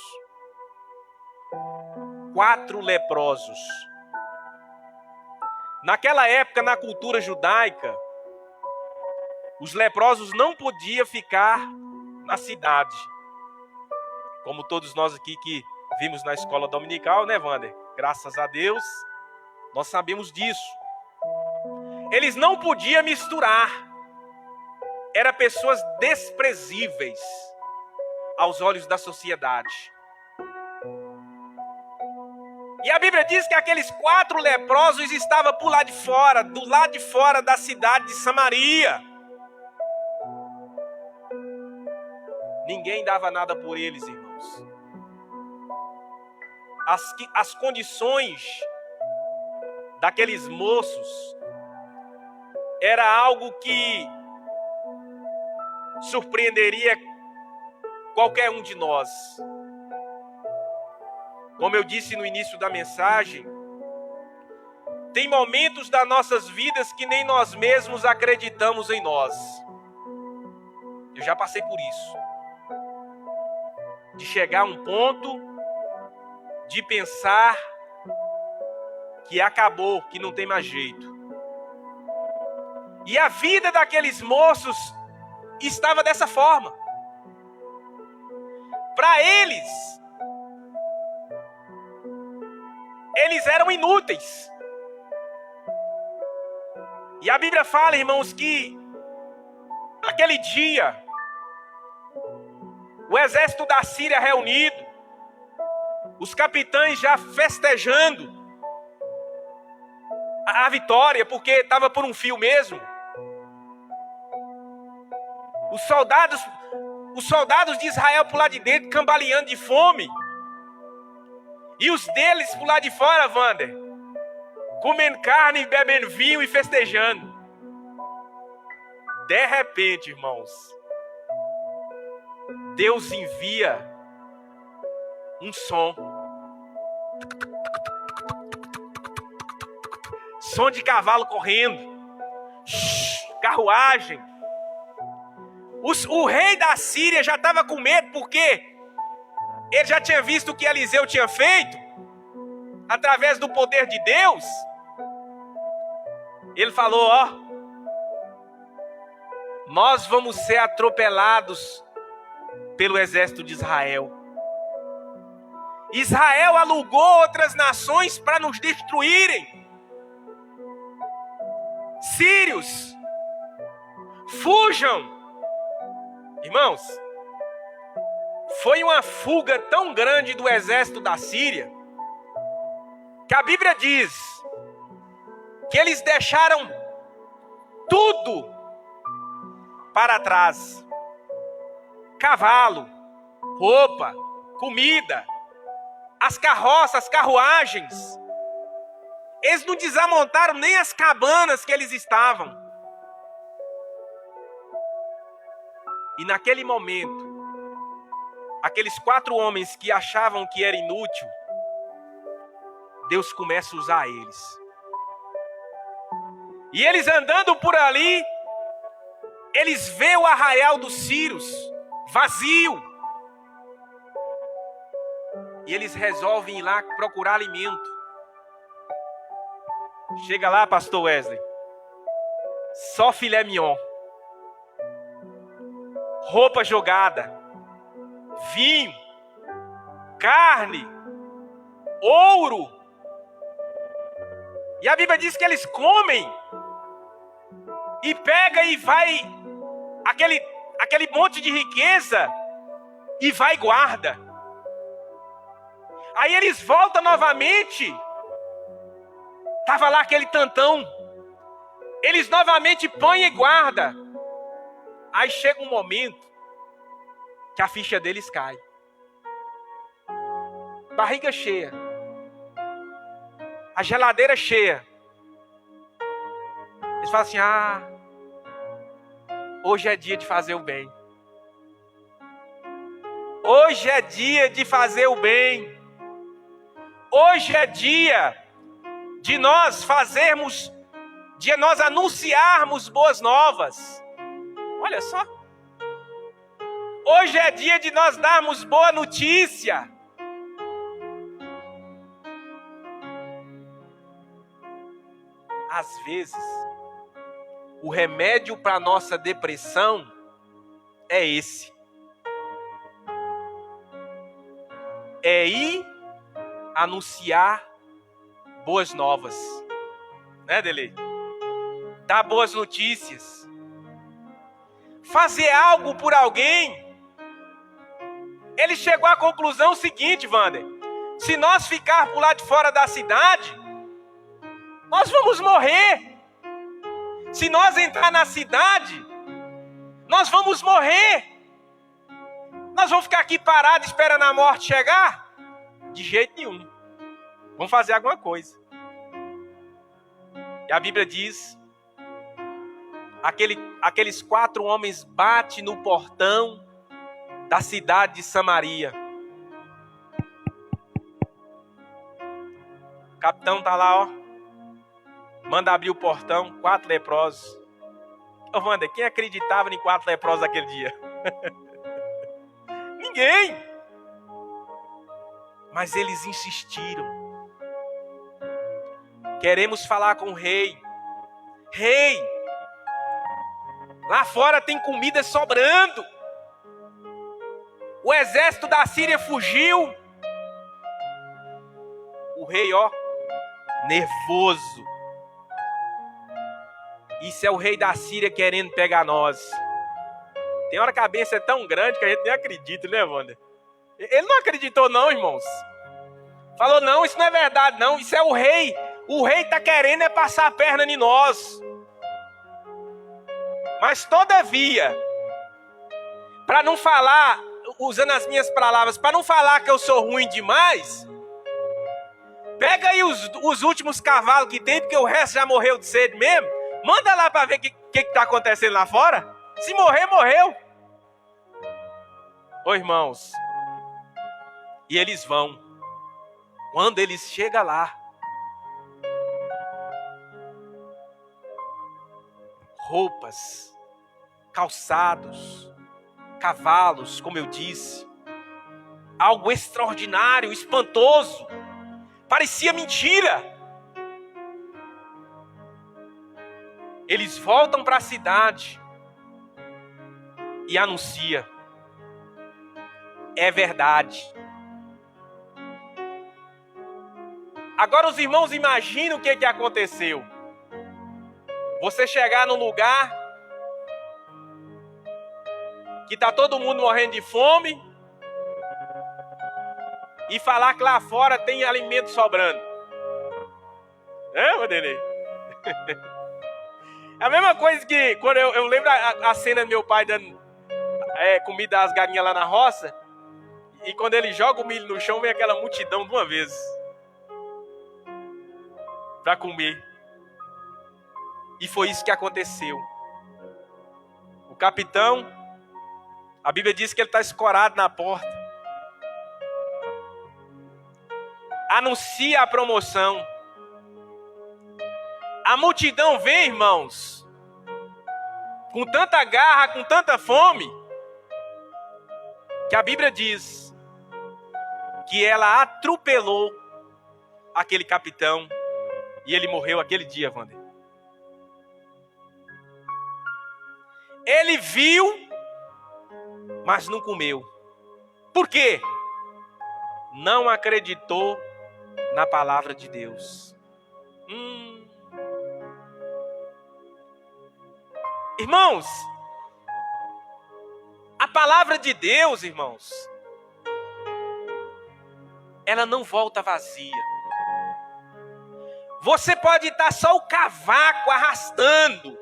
4 leprosos. Naquela época, na cultura judaica, os leprosos não podiam ficar na cidade. Como todos nós aqui que vimos na escola dominical, né, Wander? Graças a Deus, nós sabemos disso. Eles não podiam misturar. Eram pessoas desprezíveis aos olhos da sociedade. E a Bíblia diz que aqueles 4 leprosos estavam por lá de fora, do lado de fora da cidade de Samaria. Ninguém dava nada por eles, irmãos. As condições daqueles moços era algo que surpreenderia qualquer um de nós. Como eu disse no início da mensagem, tem momentos das nossas vidas que nem nós mesmos acreditamos em nós. Eu já passei por isso. De chegar a um ponto de pensar que acabou, que não tem mais jeito. E a vida daqueles moços estava dessa forma. Para eles eram inúteis. E a Bíblia fala, irmãos, que naquele dia o exército da Síria reunido, os capitães já festejando a vitória, porque estava por um fio mesmo. Os soldados de Israel por lá de dentro cambaleando de fome. E os deles por lá de fora, Wander, comendo carne, bebendo vinho e festejando. De repente, irmãos, Deus envia um som. Som de cavalo correndo. Carruagem. O rei da Síria já estava com medo, porque ele já tinha visto o que Eliseu tinha feito, através do poder de Deus. Ele falou: nós vamos ser atropelados pelo exército de Israel. Israel alugou outras nações para nos destruírem. Sírios, fujam! Irmãos, foi uma fuga tão grande do exército da Síria, que a Bíblia diz que eles deixaram tudo para trás. Cavalo, roupa, comida, as carroças, as carruagens. Eles não desamontaram nem as cabanas que eles estavam. E naquele momento, aqueles 4 homens que achavam que era inútil, Deus começa a usar eles. E eles andando por ali, eles veem o arraial dos Sírios vazio. E eles resolvem ir lá procurar alimento. Chega lá, pastor Wesley. Só filé mignon. Roupa jogada. Vinho. Carne. Ouro. E a Bíblia diz que eles comem. E pega e vai aquele monte de riqueza e vai e guarda. Aí eles voltam novamente. Estava lá aquele tantão. Eles novamente põem e guardam. Aí chega um momento que a ficha deles cai. Barriga cheia. A geladeira cheia. Eles falam assim, hoje é dia de fazer o bem. Hoje é dia de fazer o bem. Hoje é dia de nós fazermos, de nós anunciarmos boas novas. Olha só. Hoje é dia de nós darmos boa notícia. Às vezes, o remédio para a nossa depressão é esse. É ir anunciar boas novas. Né, Dele? Dar boas notícias. Fazer algo por alguém. Ele chegou à conclusão seguinte, Wander. Se nós ficarmos por lá de fora da cidade, nós vamos morrer. Se nós entrar na cidade, nós vamos morrer. Nós vamos ficar aqui parados esperando a morte chegar? De jeito nenhum. Vamos fazer alguma coisa. E a Bíblia diz, aqueles 4 homens batem no portão da cidade de Samaria. O capitão tá lá, ó. Manda abrir o portão, 4 leprosos. Ô, Wander, quem acreditava em 4 leprosos naquele dia? Ninguém. Mas eles insistiram. Queremos falar com o rei. Rei, lá fora tem comida sobrando. O exército da Síria fugiu. O rei, ó, nervoso. Isso é o rei da Síria querendo pegar nós. Tem hora que a cabeça é tão grande que a gente nem acredita, né, Wander? Ele não acreditou não, irmãos. Falou, não, isso não é verdade, não. Isso é o rei. O rei está querendo passar a perna em nós. Mas, todavia, para não falar, usando as minhas palavras, para não falar que eu sou ruim demais, pega aí os últimos cavalos que tem, porque o resto já morreu de sede mesmo. Manda lá para ver o que está acontecendo lá fora. Se morrer, morreu. Ô, irmãos, e eles vão. Quando eles chegam lá, roupas, calçados, cavalos, como eu disse, algo extraordinário, espantoso, parecia mentira. Eles voltam para a cidade e anunciam, é verdade. Agora os irmãos imaginam o que aconteceu. Você chegar num lugar que está todo mundo morrendo de fome e falar que lá fora tem alimento sobrando. É, Vanderlei? É a mesma coisa que quando eu lembro a cena do meu pai dando comida às galinhas lá na roça. E quando ele joga o milho no chão, vem aquela multidão de uma vez para comer. E foi isso que aconteceu. O capitão, a Bíblia diz que ele está escorado na porta. Anuncia a promoção. A multidão vem, irmãos, com tanta garra, com tanta fome, que a Bíblia diz que ela atropelou aquele capitão e ele morreu aquele dia, Wander. Ele viu, mas não comeu. Por quê? Não acreditou na palavra de Deus. Irmãos, a palavra de Deus, irmãos, ela não volta vazia. Você pode estar só o cavaco arrastando,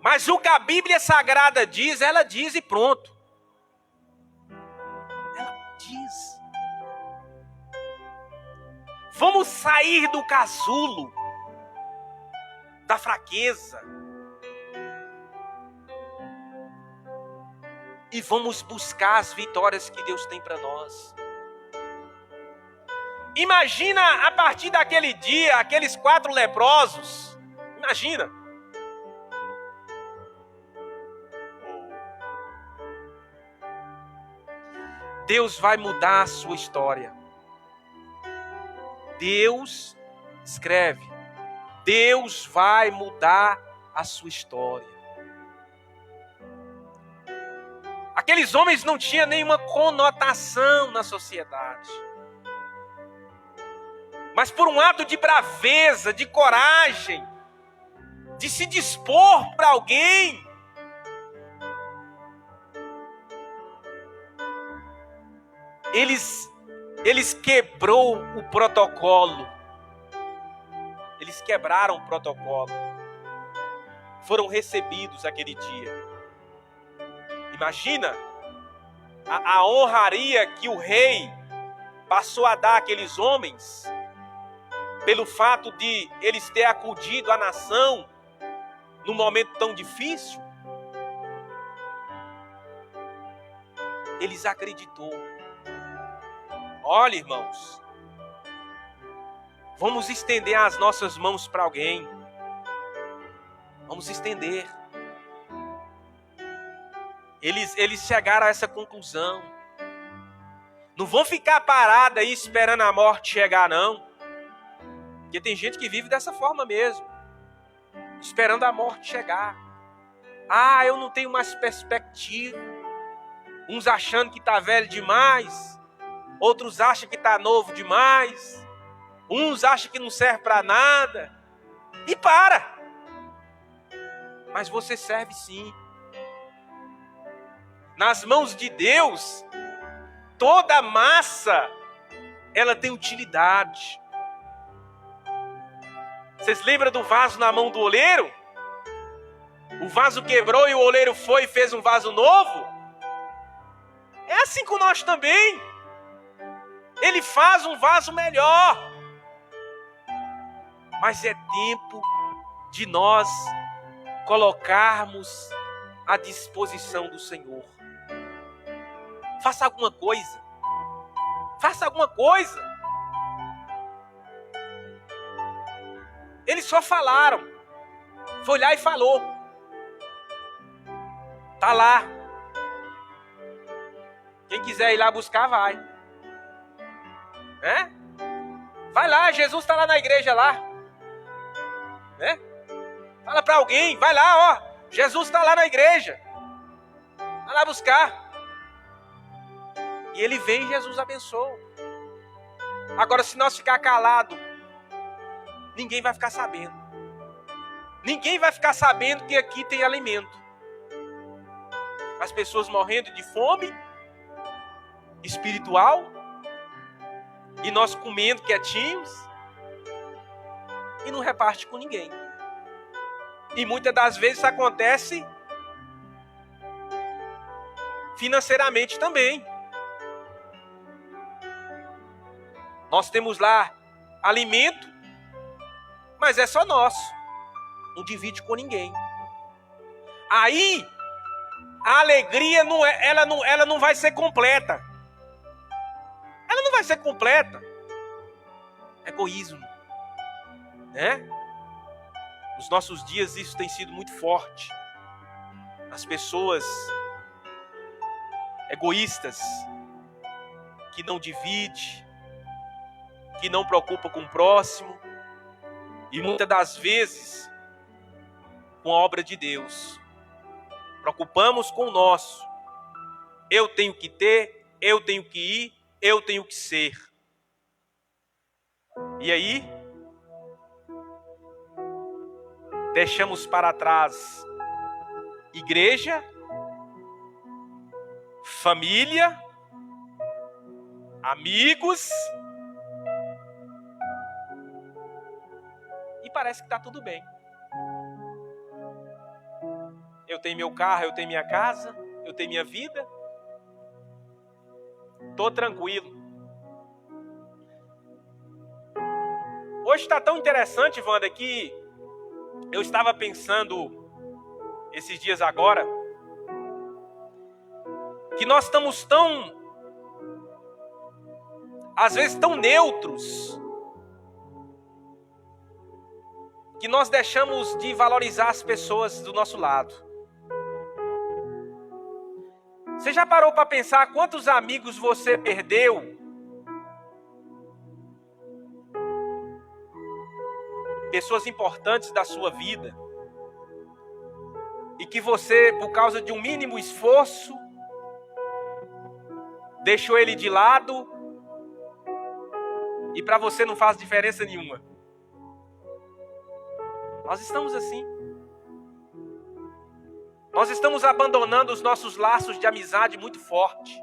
mas o que a Bíblia Sagrada diz, ela diz e pronto. Ela diz. Vamos sair do casulo, da fraqueza, e vamos buscar as vitórias que Deus tem para nós. Imagina a partir daquele dia, aqueles 4 leprosos. Imagina. Deus vai mudar a sua história. Deus, escreve, Deus vai mudar a sua história. Aqueles homens não tinham nenhuma conotação na sociedade. Mas por um ato de braveza, de coragem, de se dispor para alguém, eles quebrou o protocolo. Eles quebraram o protocolo. Foram recebidos aquele dia. Imagina a honraria que o rei passou a dar àqueles homens pelo fato de eles terem acudido a nação num momento tão difícil. Eles acreditou. Olha, irmãos, vamos estender as nossas mãos para alguém. Vamos estender. Eles chegaram a essa conclusão. Não vão ficar parados aí esperando a morte chegar, não. Porque tem gente que vive dessa forma mesmo. Esperando a morte chegar. Ah, eu não tenho mais perspectiva. Uns achando que está velho demais. Outros acham que está novo demais. Uns acham que não serve para nada. E para. Mas você serve sim. Nas mãos de Deus, toda massa, ela tem utilidade. Vocês lembram do vaso na mão do oleiro? O vaso quebrou e o oleiro foi e fez um vaso novo? É assim com nós também. Ele faz um vaso melhor. Mas é tempo de nós colocarmos à disposição do Senhor. Faça alguma coisa. Faça alguma coisa. Eles só falaram. Foi lá e falou. Tá lá. Quem quiser ir lá buscar, vai. É? Vai lá, Jesus está lá na igreja lá. Né? Fala para alguém, vai lá, ó. Jesus está lá na igreja. Vai lá buscar. E ele vem e Jesus abençoa. Agora, se nós ficar calado, ninguém vai ficar sabendo. Ninguém vai ficar sabendo que aqui tem alimento. As pessoas morrendo de fome espiritual e nós comendo quietinhos e não reparte com ninguém. E muitas das vezes isso acontece financeiramente também. Nós temos lá alimento, mas é só nosso. Não divide com ninguém. Aí, a alegria ela não vai ser completa. Ela não vai ser completa. Egoísmo, né? Nos nossos dias isso tem sido muito forte. As pessoas egoístas, que não dividem, que não preocupam com o próximo, e muitas das vezes com a obra de Deus. Preocupamos com o nosso. Eu tenho que ter, eu tenho que ir, eu tenho que ser. E aí, deixamos para trás igreja, família, amigos, e parece que está tudo bem. Eu tenho meu carro, eu tenho minha casa, eu tenho minha vida, estou tranquilo. Hoje está tão interessante, Wanda, que eu estava pensando esses dias agora, que nós estamos tão, às vezes tão neutros, que nós deixamos de valorizar as pessoas do nosso lado. Você já parou para pensar quantos amigos você perdeu? Pessoas importantes da sua vida. E que você, por causa de um mínimo esforço, deixou ele de lado. E para você não faz diferença nenhuma. Nós estamos assim. Nós estamos abandonando os nossos laços de amizade muito forte.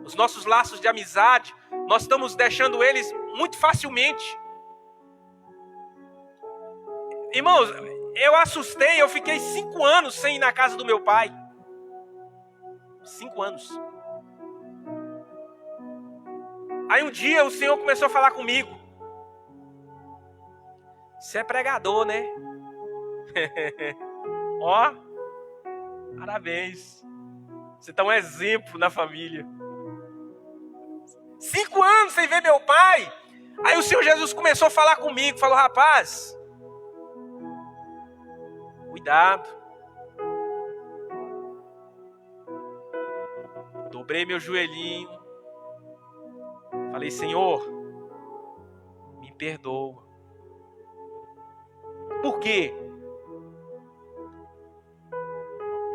Os nossos laços de amizade, nós estamos deixando eles muito facilmente. Irmãos, eu assustei, eu fiquei 5 anos sem ir na casa do meu pai. 5 anos. Aí um dia o Senhor começou a falar comigo. Você é pregador, né? Ó, parabéns. Você tá um exemplo na família. 5 anos sem ver meu pai. Aí o Senhor Jesus começou a falar comigo. Falou, rapaz, cuidado. Dobrei meu joelhinho. Falei, Senhor, me perdoa. Por quê?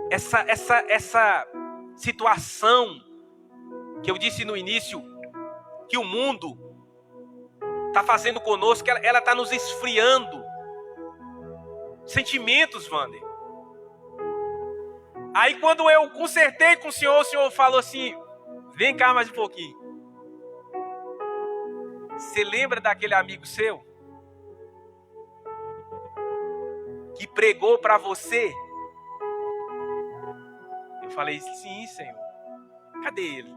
Essa situação que eu disse no início, que o mundo está fazendo conosco, ela está nos esfriando. Sentimentos, Wander. Aí quando eu consertei com o Senhor falou assim, vem cá mais um pouquinho. Você lembra daquele amigo seu? Que pregou para você? Eu falei, sim, Senhor. Cadê ele?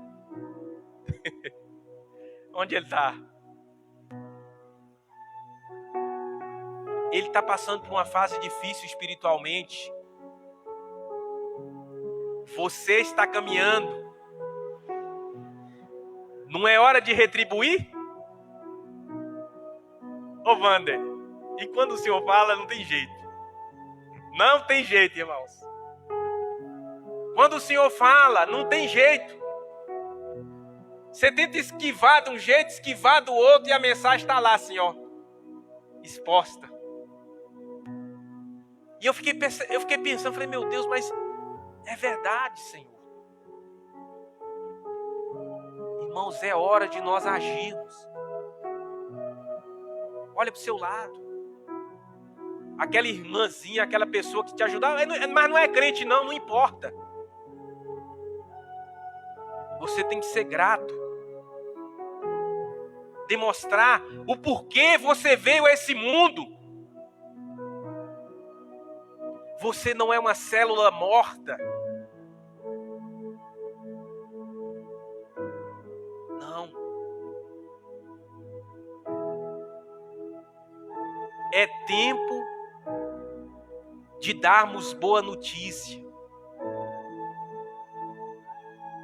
Onde ele está? Ele está passando por uma fase difícil espiritualmente. Você está caminhando. Não é hora de retribuir? Ô Wander, e quando o Senhor fala, não tem jeito. Não tem jeito, irmãos. Quando o Senhor fala, não tem jeito. Você tenta esquivar de um jeito, esquivar do outro, e a mensagem está lá, assim, ó, exposta. E eu fiquei pensando, falei, meu Deus, mas é verdade, Senhor. Irmãos, é hora de nós agirmos. Olha para o seu lado. Aquela irmãzinha, aquela pessoa que te ajudava, mas não é crente não importa. Você tem que ser grato. Demonstrar o porquê você veio a esse mundo. Você não é uma célula morta. Não. tempo de darmos boa notícia.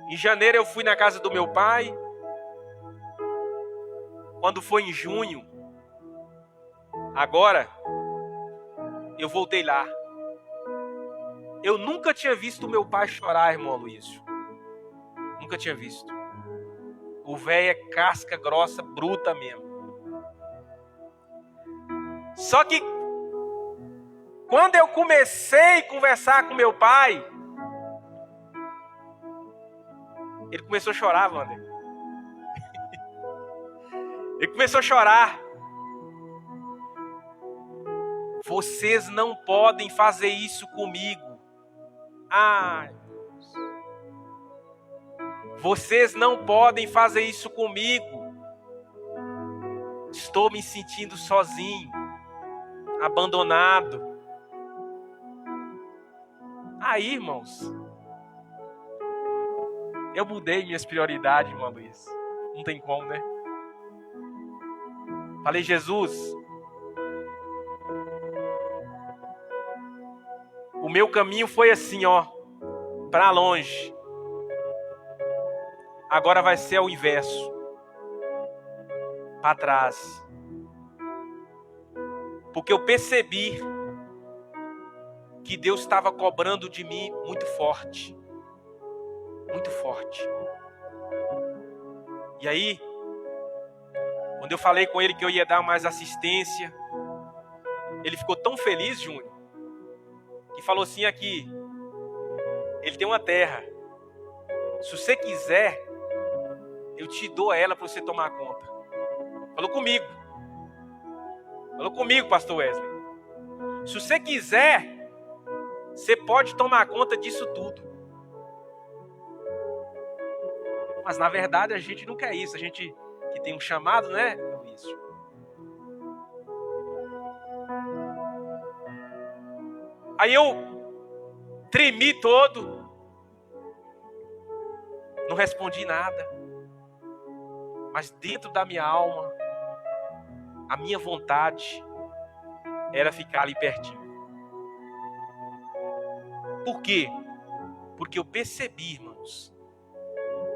Em janeiro eu fui na casa do meu pai. Quando foi em junho, agora, eu voltei lá. Eu nunca tinha visto meu pai chorar, irmão Aloysio. Nunca tinha visto. O velho é casca grossa, bruta mesmo. Só que, quando eu comecei a conversar com meu pai, ele começou a chorar, Wander. Ele começou a chorar. Vocês não podem fazer isso comigo. Ai, Deus. Vocês não podem fazer isso comigo. Estou me sentindo sozinho, abandonado. Aí, irmãos, eu mudei minhas prioridades, irmão Luiz. Não tem como, né? Falei, Jesus, o meu caminho foi assim, ó, para longe. Agora vai ser o inverso, para trás. Porque eu percebi que Deus estava cobrando de mim muito forte. Muito forte. E aí, quando eu falei com ele que eu ia dar mais assistência, ele ficou tão feliz, Júnior, que falou assim aqui, ele tem uma terra. Se você quiser, eu te dou ela para você tomar conta. Falou comigo. Falou comigo, pastor Wesley. Se você quiser, você pode tomar conta disso tudo. Mas na verdade a gente não quer isso. A gente que tem um chamado, né? Isso. Aí eu tremi todo. Não respondi nada. Mas dentro da minha alma, a minha vontade era ficar ali pertinho. Por quê? Porque eu percebi, irmãos,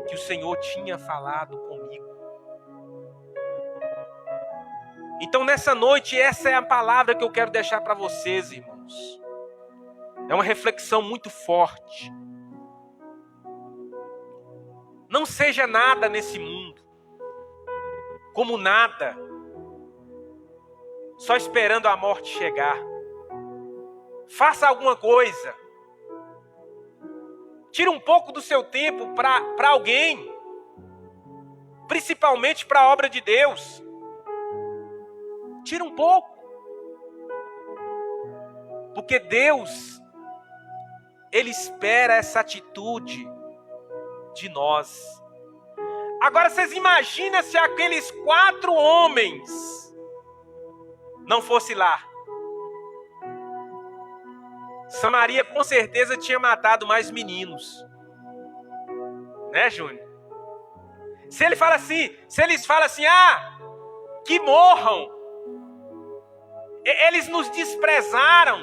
que o Senhor tinha falado comigo. Então nessa noite, essa é a palavra que eu quero deixar para vocês, irmãos. É uma reflexão muito forte. Não seja nada nesse mundo, como nada, só esperando a morte chegar. Faça alguma coisa. Tire um pouco do seu tempo para alguém, principalmente para a obra de Deus. Tira um pouco. Porque Deus, Ele espera essa atitude de nós. Agora vocês imaginam se aqueles 4 homens não fossem lá. Samaria com certeza tinha matado mais meninos. Né, Júnior? Se eles falam assim, que morram. Eles nos desprezaram.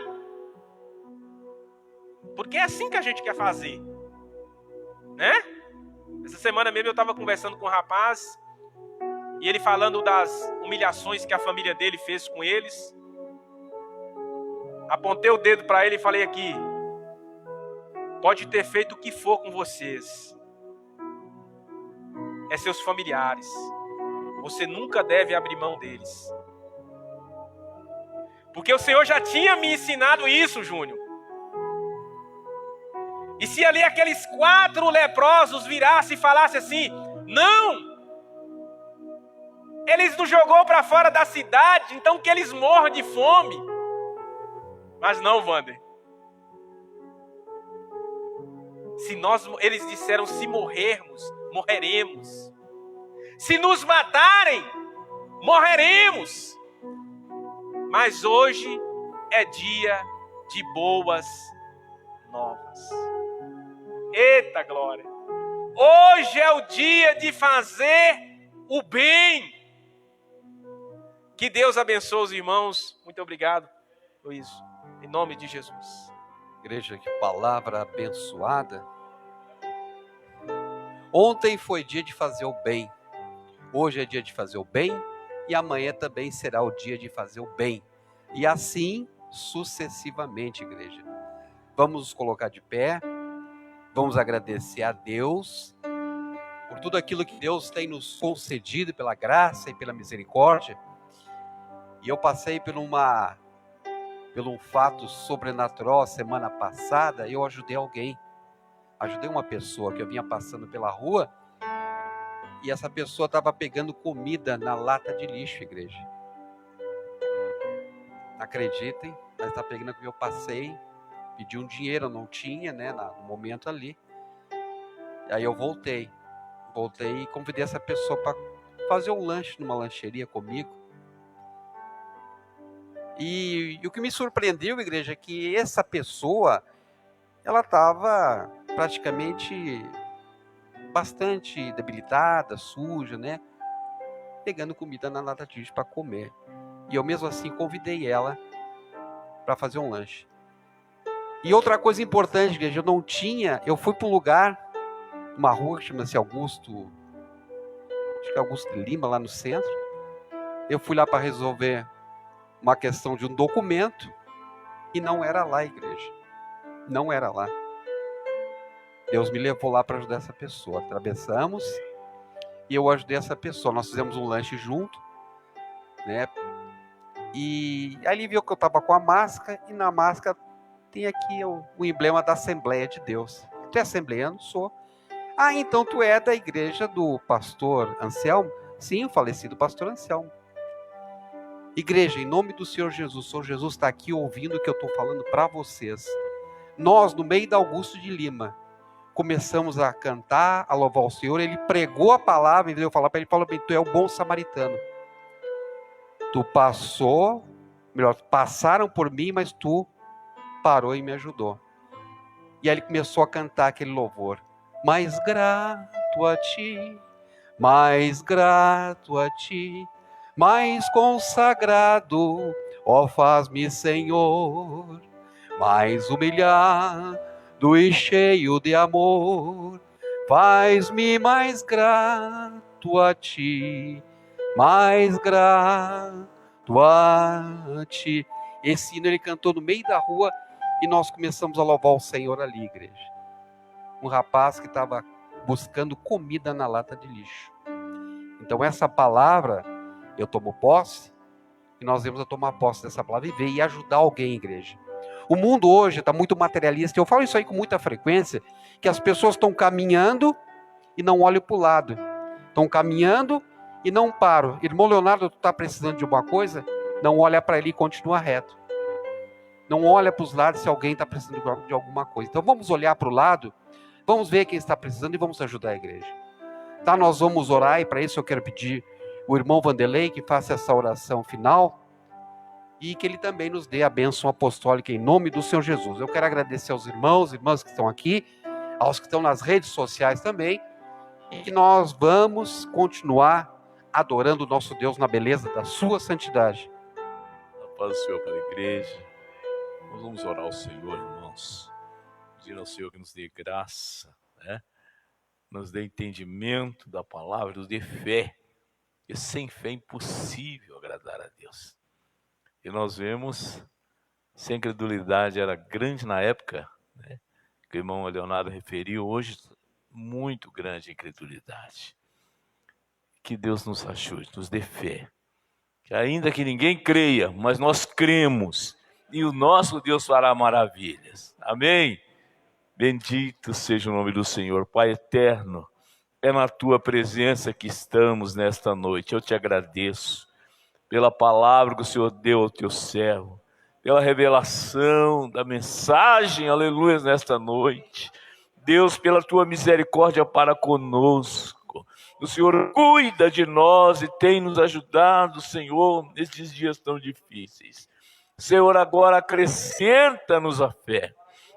Porque é assim que a gente quer fazer. Né? Essa semana mesmo eu estava conversando com um rapaz. E ele falando das humilhações que a família dele fez com eles. Apontei o dedo para ele e falei aqui. Pode ter feito o que for com vocês. É seus familiares. Você nunca deve abrir mão deles. Porque o Senhor já tinha me ensinado isso, Júnior. E se ali aqueles 4 leprosos virassem e falassem assim, não! Eles nos jogou para fora da cidade, então que eles morram de fome. Mas não, Wander. Eles disseram, se morrermos, morreremos. Se nos matarem, morreremos. Mas hoje é dia de boas novas. Eita glória! Hoje é o dia de fazer o bem. Que Deus abençoe os irmãos. Muito obrigado por isso. Em nome de Jesus. Igreja, que palavra abençoada. Ontem foi dia de fazer o bem. Hoje é dia de fazer o bem. E amanhã também será o dia de fazer o bem. E assim sucessivamente, igreja. Vamos nos colocar de pé. Vamos agradecer a Deus por tudo aquilo que Deus tem nos concedido pela graça e pela misericórdia. E eu passei por um fato sobrenatural semana passada. Eu ajudei alguém. Ajudei uma pessoa que eu vinha passando pela rua. E essa pessoa estava pegando comida na lata de lixo, igreja. Acreditem, ela está pegando que eu passei, pedi um dinheiro, eu não tinha, né, no momento ali. E aí eu voltei e convidei essa pessoa para fazer um lanche numa lancheria comigo. E o que me surpreendeu, igreja, é que essa pessoa, ela estava praticamente bastante debilitada, suja, né? Pegando comida na lata de lixo para comer. E eu mesmo assim convidei ela para fazer um lanche. E outra coisa importante, igreja, eu fui para um lugar, uma rua que chama-se Augusto de Lima, lá no centro. Eu fui lá para resolver uma questão de um documento e não era lá, igreja. Não era lá. Deus me levou lá para ajudar essa pessoa. Atravessamos e eu ajudei essa pessoa. Nós fizemos um lanche junto, né? E aí ele viu que eu estava com a máscara, e na máscara tem aqui o emblema da Assembleia de Deus. Tu é assembleiano? Sou. Ah, então tu é da igreja do pastor Anselmo? Sim, o falecido pastor Anselmo. Igreja, em nome do Senhor Jesus, o Senhor Jesus está aqui ouvindo o que eu estou falando para vocês. Nós, no meio da Augusto de Lima, começamos a cantar, a louvar o Senhor. Ele pregou a palavra, e eu falar para ele, falou bem, tu é o bom samaritano. Tu passaram por mim, mas tu parou e me ajudou. E aí ele começou a cantar aquele louvor. Mais grato a ti, mais grato a ti, mais consagrado, ó faz-me, Senhor, mais humilhado e cheio de amor, faz-me mais grato a ti, mais grato a ti. Esse hino ele cantou no meio da rua e nós começamos a louvar o Senhor ali, igreja. Um rapaz que estava buscando comida na lata de lixo. Então essa palavra, eu tomo posse, e nós devemos tomar posse dessa palavra e ver e ajudar alguém, igreja. O mundo hoje está muito materialista. Eu falo isso aí com muita frequência, que as pessoas estão caminhando e não olham para o lado. Estão caminhando e não param. Irmão Leonardo, tu está precisando de alguma coisa? Não olha para ele e continua reto. Não olha para os lados se alguém está precisando de alguma coisa. Então vamos olhar para o lado, vamos ver quem está precisando e vamos ajudar a igreja. Tá, nós vamos orar e para isso eu quero pedir o irmão Vanderlei que faça essa oração final. E que ele também nos dê a bênção apostólica em nome do Senhor Jesus. Eu quero agradecer aos irmãos e irmãs que estão aqui, aos que estão nas redes sociais também, e que nós vamos continuar adorando o nosso Deus na beleza da sua santidade. A paz do Senhor para a igreja. Nós vamos orar ao Senhor, irmãos. Pedir ao Senhor que nos dê graça, né? Nos dê entendimento da palavra, nos dê fé. E sem fé é impossível agradar a Deus. E nós vemos, se a incredulidade era grande na época, né, que o irmão Leonardo referiu, hoje muito grande a incredulidade. Que Deus nos ajude, nos dê fé. Que ainda que ninguém creia, mas nós cremos, e o nosso Deus fará maravilhas. Amém? Bendito seja o nome do Senhor, Pai eterno. É na tua presença que estamos nesta noite. Eu te agradeço pela palavra que o Senhor deu ao teu servo, pela revelação da mensagem, aleluia, nesta noite. Deus, pela tua misericórdia para conosco. O Senhor cuida de nós e tem nos ajudado, Senhor, nesses dias tão difíceis. Senhor, agora acrescenta-nos a fé.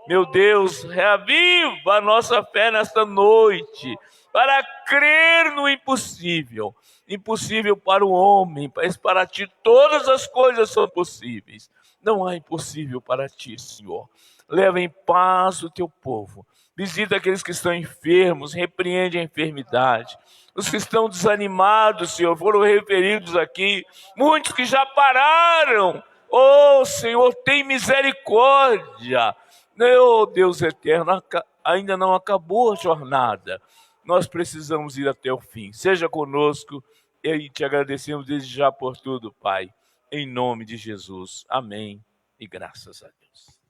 Meu Deus, reaviva a nossa fé nesta noite, para crer no impossível. impossível para o homem, mas para ti todas as coisas são possíveis. Não há impossível para ti, Senhor. Leva em paz o teu povo. Visita aqueles que estão enfermos, repreende a enfermidade. Os que estão desanimados, Senhor, foram referidos aqui. Muitos que já pararam. Oh, Senhor, tem misericórdia. Meu Deus eterno, ainda não acabou a jornada. Nós precisamos ir até o fim. Seja conosco e te agradecemos desde já por tudo, Pai. Em nome de Jesus. Amém. E graças a Deus.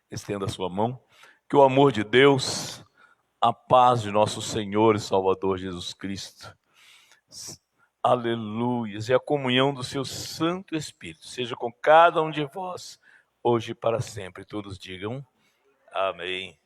Estenda a sua mão. Que o amor de Deus, a paz de nosso Senhor e Salvador Jesus Cristo, aleluias, e a comunhão do seu Santo Espírito seja com cada um de vós, hoje e para sempre. Todos digam amém.